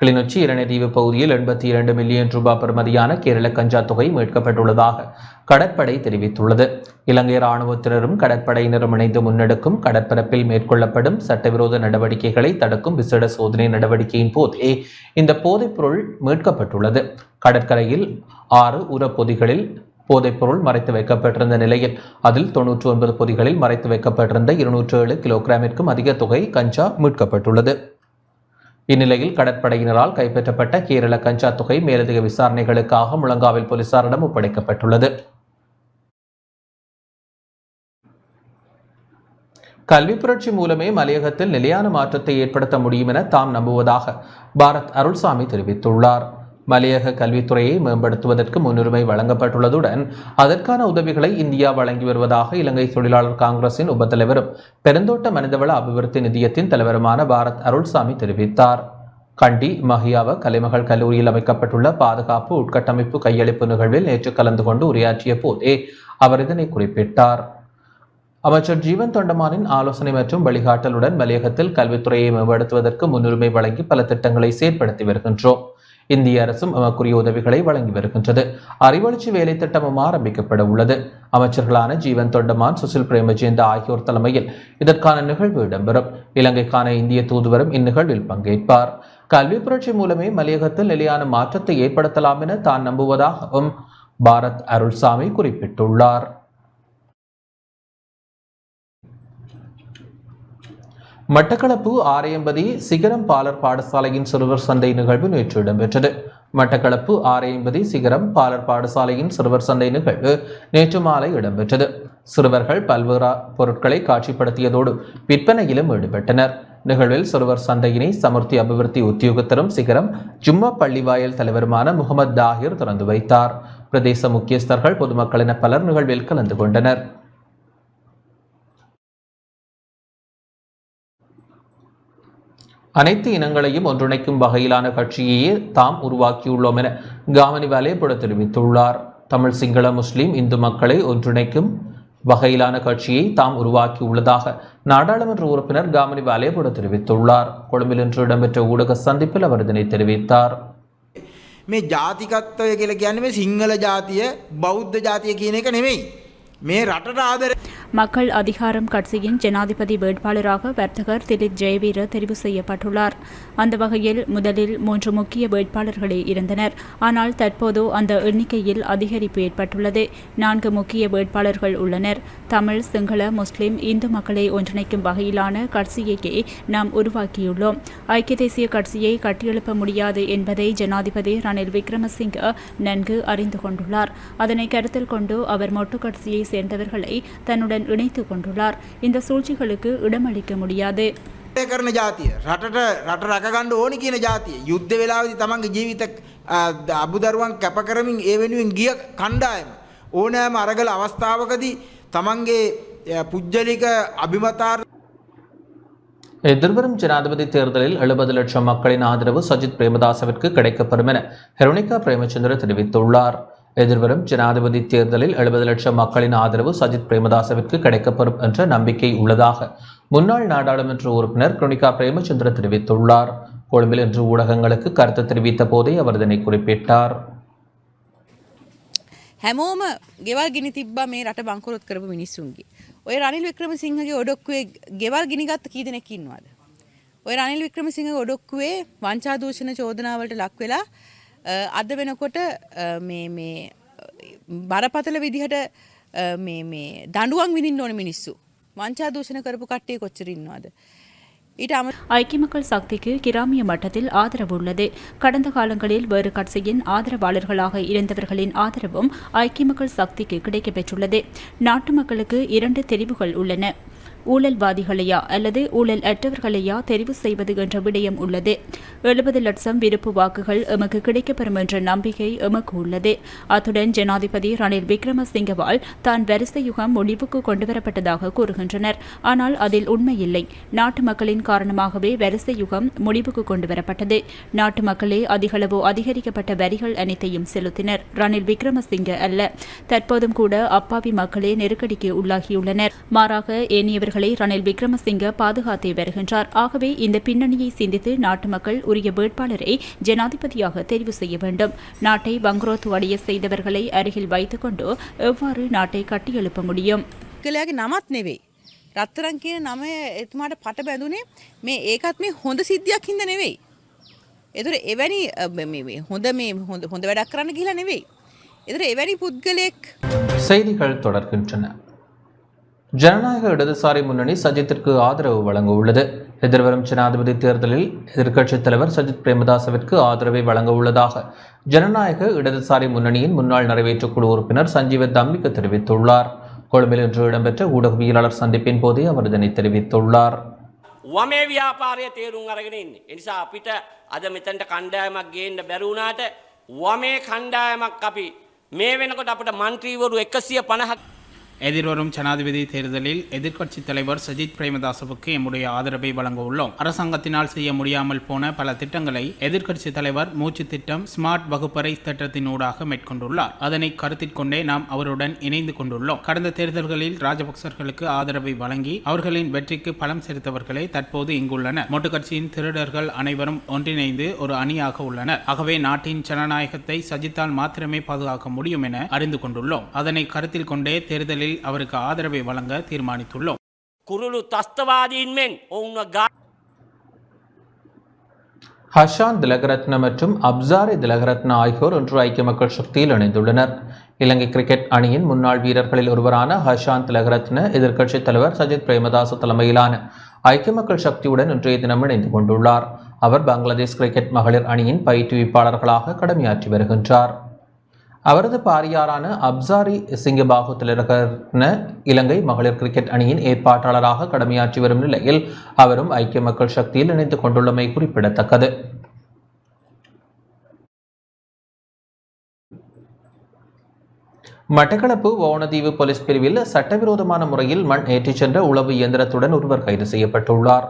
[SPEAKER 1] கிளிநொச்சி இரணைதீவு பகுதியில் 82 மில்லியன் ரூபாய் பெறுமதியான கேரள கஞ்சா தொகை மீட்கப்பட்டுள்ளதாக கடற்படை தெரிவித்துள்ளது. இலங்கை இராணுவத்தினரும் கடற்படையினரும் இணைந்து முன்னெடுக்கும் கடற்பரப்பில் மேற்கொள்ளப்படும் சட்டவிரோத நடவடிக்கைகளை தடுக்கும் விசேட சோதனை நடவடிக்கையின் போதே இந்த போதைப்பொருள் மீட்கப்பட்டுள்ளது. கடற்கரையில் 6 உரப்பொதிகளில் போதைப்பொருள் மறைத்து வைக்கப்பட்டிருந்த நிலையில் அதில் 99 பொதிகளில் மறைத்து வைக்கப்பட்டிருந்த 207 கிலோகிராமிற்கும் அதிக தொகை கஞ்சா மீட்கப்பட்டுள்ளது. இந்நிலையில் கடற்படையினரால் கைப்பற்றப்பட்ட கேரள கஞ்சா தொகை மேலதிக விசாரணைகளுக்காக முழங்காவில் போலீசாரிடம் ஒப்படைக்கப்பட்டுள்ளது. கல்வி புரட்சி மூலமே மலையகத்தில் நிலையான மாற்றத்தை ஏற்படுத்த முடியும் என தாம் நம்புவதாக பாரத் அருள்சாமி தெரிவித்துள்ளார். மலையக கல்வித்துறையை மேம்படுத்துவதற்கு முன்னுரிமை வழங்கப்பட்டுள்ளதுடன் அதற்கான உதவிகளை இந்தியா வழங்கி வருவதாக இலங்கை தொழிலாளர் காங்கிரசின் உபத்தலைவரும் பெருந்தோட்ட மனிதவள அபிவிருத்தி நிதியத்தின் தலைவருமான பாரத் அருள்சாமி தெரிவித்தார். கண்டி மஹியாவ கலைமகள் கல்லூரியில் அமைக்கப்பட்டுள்ள பாதுகாப்பு உட்கட்டமைப்பு கையளிப்பு நிகழ்வில் நேற்று கலந்து கொண்டு உரையாற்றிய போதே அவர் இதனை குறிப்பிட்டார். அமைச்சர் ஜீவன் தொண்டமானின் ஆலோசனை மற்றும் வழிகாட்டலுடன் மலையகத்தில் கல்வித்துறையை மேம்படுத்துவதற்கு முன்னுரிமை வழங்கி பல திட்டங்களை செயற்படுத்தி வருகின்றோம். இந்திய அரசும் நமக்குரிய உதவிகளை வழங்கி வருகின்றது. அறிவளர்ச்சி வேலை திட்டமும் ஆரம்பிக்கப்பட உள்ளது. அமைச்சர்களான ஜீவன் தொண்டமான், சுசில் பிரேமஜெயந்த ஆகியோர் தலைமையில் இதற்கான நிகழ்வு இடம்பெறும். இலங்கைக்கான இந்திய தூதுவரும் இந்நிகழ்வில் பங்கேற்பார். கல்வி புரட்சி மூலமே மலையகத்தில் நிலையான மாற்றத்தை ஏற்படுத்தலாம் என தான் நம்புவதாகவும் பாரத் அருள்சாமி குறிப்பிட்டுள்ளார். மட்டக்களப்பு ஆரையம்பதி சிகரம் பாலர் பாடசாலையின் சிறுவர் சந்தை நிகழ்வு நேற்று இடம்பெற்றது. மட்டக்களப்பு ஆரையம்பதி சிகரம் பாலர் பாடசாலையின் சிறுவர் சந்தை நிகழ்வு நேற்று மாலை இடம்பெற்றது. சிறுவர்கள் பல்வேறு பொருட்களை காட்சிப்படுத்தியதோடு விற்பனையிலும் ஈடுபட்டனர். நிகழ்வில் சிறுவர் சந்தையினை சமுர்த்தி அபிவிருத்தி உத்தியோகத்தரும் சிகரம் ஜும்மா பள்ளிவாயல் தலைவருமான முகமது தாஹிர் திறந்து வைத்தார். பிரதேச முக்கியஸ்தர்கள், பொதுமக்கள் என பலர் நிகழ்வில் கலந்து கொண்டனர். அனைத்து இனங்களையும் ஒன்றிணைக்கும் வகையிலான கட்சியையே தாம் உருவாக்கியுள்ளோம் என காமினி வலேபுட தெரிவித்துள்ளார். தமிழ், சிங்கள, முஸ்லிம், இந்து மக்களை ஒன்றிணைக்கும் வகையிலான கட்சியை தாம் உருவாக்கியுள்ளதாக நாடாளுமன்ற உறுப்பினர் காமினி வலேபுட தெரிவித்துள்ளார். கொழும்பில் இன்று இடம்பெற்ற ஊடக சந்திப்பில் அவர் இதனை தெரிவித்தார்.
[SPEAKER 13] මේ ජාතිකත්වය කියලා කියන්නේ මේ සිංහල ජාතිය බෞද්ධ ජාතිය කියන එක නෙමෙයි. මේ රටට ආදරේ
[SPEAKER 3] மக்கள் அதிகாரம் கட்சியின் ஜனாதிபதி வேட்பாளராக வர்த்தகர் திலித் ஜெயவீர தெரிவு செய்யப்பட்டுள்ளார். அந்த வகையில் முதலில் 3 முக்கிய வேட்பாளர்களே இருந்தனர். ஆனால் தற்போது அந்த எண்ணிக்கையில் அதிகரிப்பு ஏற்பட்டுள்ளது. 4 முக்கிய வேட்பாளர்கள் உள்ளனர். தமிழ், சிங்கள, முஸ்லிம், இந்து மக்களை ஒன்றிணைக்கும் வகையிலான கட்சியையே நாம் உருவாக்கியுள்ளோம். ஐக்கிய தேசிய கட்சியை கட்டியெழுப்ப முடியாது என்பதை ஜனாதிபதி ரணில் விக்ரமசிங்க நன்கு அறிந்து கொண்டுள்ளார். அதனை கருத்தில் கொண்டு அவர் மொட்டு கட்சியை சேர்ந்தவர்களை தன்னுடன் இணைத்துக் கொண்டுள்ளார். இந்த சூழ்ச்சிகளுக்கு இடமளிக்க முடியாது.
[SPEAKER 13] කරන ජාතිය රට රැකගන්න ඕනි කියන ජාතිය යුද්ධ වෙලාවේදී තමන්ගේ ජීවිත අබුදරුවන් කැප කරමින් ඒ වෙනුවෙන් ගිය කණ්ඩායම ඕනෑම අරගල අවස්ථාවකදී තමන්ගේ පුජ්‍යලික අභිමතාර්ථ
[SPEAKER 1] எதிர்வரும் ஜனாதிபதி தேர்தலில் 70 லட்சம் மக்களின் ஆதரவு சஜித் பிரேமதாசவிற்கு கிடைக்கப்பெறும் என ஹெரோனிகா பிரேமச்சந்திர தெரிவித்துள்ளார். எதிர்வரும் ஜனாதிபதி தேர்தலில் 70 லட்சம் மக்களின் ஆதரவு சஜித் பிரேமதாசவிற்கு கிடைக்கப்பெறும் என்ற நம்பிக்கை உள்ளதாக முன்னாள் நாடாளுமன்ற உறுப்பினர் ஹெரோனிகா பிரேமச்சந்திர தெரிவித்துள்ளார். கொழும்பில் இன்று ஊடகங்களுக்கு கருத்து தெரிவித்த போதே அவர் இதனை குறிப்பிட்டார்.
[SPEAKER 14] හැමෝම ගෙවල් ගිනි තිබ්බා මේ රට බංකොලොත් කරපු මිනිස්සුන්ගේ. ඔය රනිල් වික්‍රමසිංහගේ ඔඩොක්කුවේ ගෙවල් ගිනි ගත්ත කී දෙනෙක් ඉන්නවද? ඔය රනිල් වික්‍රමසිංහගේ ඔඩොක්කුවේ වංචා දූෂණ චෝදනාවලට ලක් වෙලා අද වෙනකොට මේ බරපතල විදිහට මේ දඬුවම් විඳින්න ඕන මිනිස්සු. වංචා දූෂණ කරපු කට්ටිය කොච්චර ඉන්නවද?
[SPEAKER 3] ஐக்கிய மக்கள் சக்திக்கு கிராமிய மட்டத்தில் ஆதரவு உள்ளது. கடந்த காலங்களில் வேறு கட்சியின் ஆதரவாளர்களாக இருந்தவர்களின் ஆதரவும் ஐக்கிய மக்கள் சக்திக்கு கிடைக்கப்பெற்றுள்ளது. நாட்டு மக்களுக்கு 2 தெரிவுகள் உள்ளன. ஊழல்வாதிகளையா அல்லது ஊழல் அற்றவர்களையா தெரிவு செய்வது என்ற விடயம் உள்ளது. 70 லட்சம் விருப்பு வாக்குகள் எமக்கு கிடைக்கப்பெறும் என்ற நம்பிக்கை எமக்கு உள்ளது. அத்துடன் ஜனாதிபதி ரணில் விக்ரமசிங்கவால் தான் வரிசை யுகம் முடிவுக்கு கொண்டுவரப்பட்டதாக கூறுகின்றனர். ஆனால் அதில் உண்மையில்லை. நாட்டு மக்களின் காரணமாகவே வரிசை யுகம் முடிவுக்கு கொண்டுவரப்பட்டது. நாட்டு மக்களே அதிகளவு அதிகரிக்கப்பட்ட வரிகள் அனைத்தையும் செலுத்தினர். ரணில் விக்ரமசிங்க அல்ல. தற்போதும் கூட அப்பாவி மக்களே நெருக்கடிக்கு உள்ளாகியுள்ளனர். மாறாக ஏனையவர்கள் ரணில் விக்ரமசிங்க பாதுகாத்தே வருகின்றார். ஆகவே இந்த பின்னணியை சிந்தித்து நாட்டு மக்கள் உரிய வேட்பாளரை ஜனாதிபதியாக தெரிவு செய்ய வேண்டும். நாட்டை பங்குரோத்து அடைய செய்தவர்களை அருகில் வைத்துக் கொண்டு எவ்வாறு நாட்டை கட்டியெழுப்ப முடியும்?
[SPEAKER 14] නමත් නෙවෙයි. රත්තරන් කියන නම එතුමාට පට බැඳුනේ මේ ඒකත් මේ හොඳ සිද්ධියක් හින්දා නෙවෙයි. ඒතර එවැනි හොඳ වැඩක් කරන්න ගිහලා නෙවෙයි. ඒතර எவனி புத்கலேக்.
[SPEAKER 1] செய்திகள் தொடர்கின்றன. ஜனநாயக இடதுசாரி முன்னணி சஜித்திற்கு ஆதரவு வழங்க உள்ளது. எதிர்வரும் ஜனாதிபதி தேர்தலில் எதிர்க்கட்சித் தலைவர் சஜித் பிரேமதாசவிற்கு ஆதரவை வழங்க உள்ளதாக ஜனநாயக இடதுசாரி முன்னணியின் முன்னாள் நிறைவேற்றுக்குழு உறுப்பினர் சஞ்சீவ தம்பிக்கு தெரிவித்துள்ளார். கொழும்பில் இன்று இடம்பெற்ற ஊடகவியலாளர் சந்திப்பின் போதே அவர் இதனை தெரிவித்துள்ளார்.
[SPEAKER 15] වමේ ව්‍යාපාරය තේරුම් අරගෙන ඉන්නේ. ඒ නිසා අපිට අද මෙතනට කණ්ඩායමක් ගේන්න බැරි වුණාට වමේ කණ්ඩායමක් අපි මේ වෙනකොට අපිට മന്ത്രിවරු 150
[SPEAKER 7] எதிர்வரும் ஜனாதிபதி தேர்தலில் எதிர்க்கட்சித் தலைவர் சஜித் பிரேமதாசவுக்கு எம்முடைய ஆதரவை வழங்க உள்ளோம். அரசாங்கத்தினால் செய்ய முடியாமல் போன பல திட்டங்களை எதிர்க்கட்சித் தலைவர் மூச்சு திட்டம், ஸ்மார்ட் வகுப்பறை திட்டத்தினூடாக மேற்கொண்டுள்ளார். அதனை கருத்தில் கொண்டே நாம் அவருடன் இணைந்து கொண்டுள்ளோம். கடந்த தேர்தல்களில் ராஜபக்சர்களுக்கு ஆதரவை வழங்கி அவர்களின் வெற்றிக்கு பலம் செலுத்தவர்களே தற்போது இங்குள்ளனர். மொட்டு கட்சியின் திருடர்கள் அனைவரும் ஒன்றிணைந்து ஒரு அணியாக உள்ளனர். ஆகவே நாட்டின் ஜனநாயகத்தை சஜித்தால் மாத்திரமே பாதுகாக்க முடியும் என அறிந்து கொண்டுள்ளோம். அதனை கருத்தில் கொண்டே தேர்தலில் அவருக்கு ஆதரவை வழங்க தீர்மானித்துள்ளோம்.
[SPEAKER 15] කුරුළු ත්‍රස්තවාදීන් මෙන් ඔවුන්ව
[SPEAKER 1] ஹஷான் திலகரத்ன மற்றும் அப்சாரி திலகரத்ன ஆகியோர் இன்று ஐக்கிய மக்கள் சக்தியில் இணைந்துள்ளனர். இலங்கை கிரிக்கெட் அணியின் முன்னாள் வீரர்களில் ஒருவரான ஹஷான் திலகரத்ன எதிர்க்கட்சித் தலைவர் சஜித் பிரேமதாச தலைமையிலான ஐக்கிய மக்கள் சக்தியுடன் இன்றைய தினம் இணைந்து கொண்டுள்ளார். அவர் பங்களாதேஷ் கிரிக்கெட் மகளிர் அணியின் பயிற்றுவிப்பாளர்களாக கடமையாற்றி வருகின்றார். அவரது பாரியாரான அப்சாரி சிங்கபாகு திலகரத்ன இலங்கை மகளிர் கிரிக்கெட் அணியின் ஏற்பாட்டாளராக கடமையாற்றி வரும் நிலையில் அவரும் ஐக்கிய மக்கள் சக்தியில் இணைந்து கொண்டுள்ளமை குறிப்பிடத்தக்கது. மட்டக்களப்பு வவுணதீவு போலீஸ் பிரிவில் சட்டவிரோதமான முறையில் மண் ஏற்றிச் சென்ற உளவு இயந்திரத்துடன் ஒருவர் கைது செய்யப்பட்டுள்ளார்.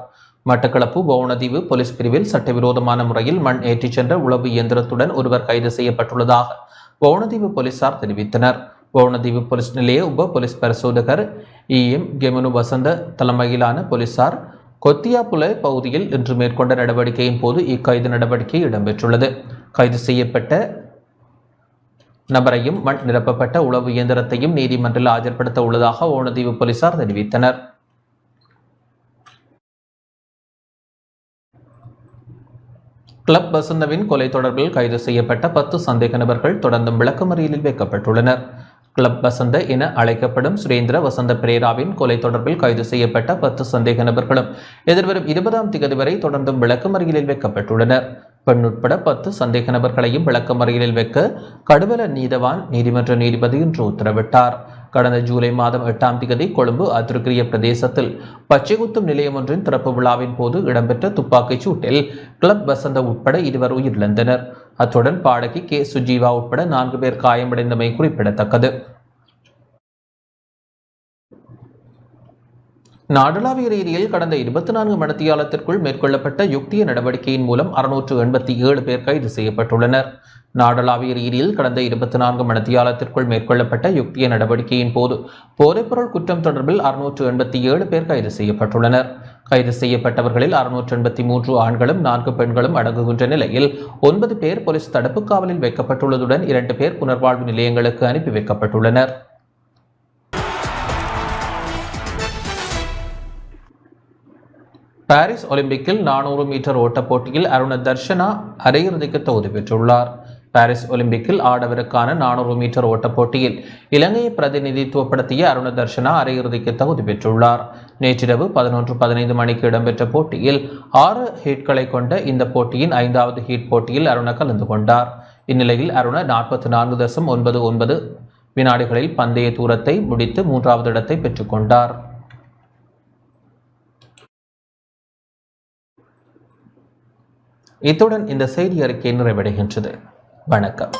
[SPEAKER 1] மட்டக்களப்பு வவுணதீவு போலீஸ் பிரிவில் சட்டவிரோதமான முறையில் மண் ஏற்றிச் சென்ற உளவு இயந்திரத்துடன் ஒருவர் கைது செய்யப்பட்டுள்ளதாக வவுணதீவு போலீசார் தெரிவித்தனர். வவுணதீவு போலீஸ் நிலைய உப போலீஸ் பரிசோதகர் EM கெமனு வசந்த தலைமையிலான போலீசார் கொத்தியாப்புலை பகுதியில் இன்று மேற்கொண்ட நடவடிக்கையின் போது இக்கைது நடவடிக்கை இடம்பெற்றுள்ளது. கைது செய்யப்பட்ட நபரையும் மண் நிரப்பப்பட்ட உளவு இயந்திரத்தையும் நீதிமன்றில் ஆஜர்படுத்த உள்ளதாக ஓணதீவு போலீசார் தெரிவித்தனர். கிளப் வசந்தவின் கொலை தொடர்பில் கைது செய்யப்பட்ட 10 சந்தேக நபர்கள் தொடர்ந்தும் விளக்கமறியலில் வைக்கப்பட்டுள்ளனர். கிளப் வசந்த என அழைக்கப்படும் சுரேந்திர வசந்த பிரேராவின் கொலை தொடர்பில் கைது செய்யப்பட்ட 10 சந்தேக நபர்களும் எதிர்வரும் 20ஆம் தேதி வரை தொடர்ந்தும் விளக்கமறியலில் வைக்கப்பட்டுள்ளனர். பெண் உட்பட 10 சந்தேக நபர்களையும் விளக்கமறியலில் வைக்க கடுவல நீதவான் நீதிமன்ற நீதிபதி இன்று உத்தரவிட்டார். கடந்த ஜூலை மாதம் 8ஆம் தேதி கொழும்பு அதிருக்கிரிய பிரதேசத்தில் பச்சைகுத்தும் நிலையம் ஒன்றின் திறப்பு விழாவின் போது இடம்பெற்ற துப்பாக்கிச் சூட்டில் கிளப் வசந்த உட்பட 2 உயிரிழந்தனர். அத்துடன் பாடகி கே சுஜீவா உட்பட 4 பேர் காயமடைந்தமை குறிப்பிடத்தக்கது. நாடளாவிய ரீதியில் கடந்த 24 மணித்தியாலத்திற்குள் மேற்கொள்ளப்பட்ட யுக்திய நடவடிக்கையின் மூலம் 687 பேர் கைது செய்யப்பட்டுள்ளனர். நாடளாவிய ரீதியில் கடந்த 24 மணித்தியாலத்திற்குள் மேற்கொள்ளப்பட்ட யுக்திய நடவடிக்கையின் போது போதைப்பொருள் குற்றம் தொடர்பில் 687 பேர் கைது செய்யப்பட்டுள்ளனர். கைது செய்யப்பட்டவர்களில் 683 ஆண்களும் 4 பெண்களும் அடங்குகின்ற நிலையில் 9 பேர் போலீஸ் தடுப்பு காவலில் வைக்கப்பட்டுள்ளதுடன் 2 பேர் புனர்வாழ்வு நிலையங்களுக்கு அனுப்பி வைக்கப்பட்டுள்ளனர். பாரிஸ் ஒலிம்பிக்கில் 400 மீட்டர் ஓட்டப் போட்டியில் அருண தர்ஷனா அரையிறுதிக்கு தகுதி பெற்றுள்ளார். பாரிஸ் ஒலிம்பிக்கில் ஆடவருக்கான 400 மீட்டர் ஓட்டப் போட்டியில் இலங்கையை பிரதிநிதித்துவப்படுத்திய அருண தர்ஷனா அரையிறுதிக்கு தகுதி பெற்றுள்ளார். நேற்றிரவு 11:15 மணிக்கு இடம்பெற்ற போட்டியில் 6 ஹீட்களை கொண்ட இந்த போட்டியின் 5வது ஹீட் போட்டியில் அருண கலந்து கொண்டார். இந்நிலையில் அருண 44.99 வினாடிகளில் பந்தய தூரத்தை முடித்து 3வது இடத்தை பெற்றுக்கொண்டார். இத்துடன் இந்த செய்தி அறிக்கை நிறைவடைகின்றது. வணக்கம்.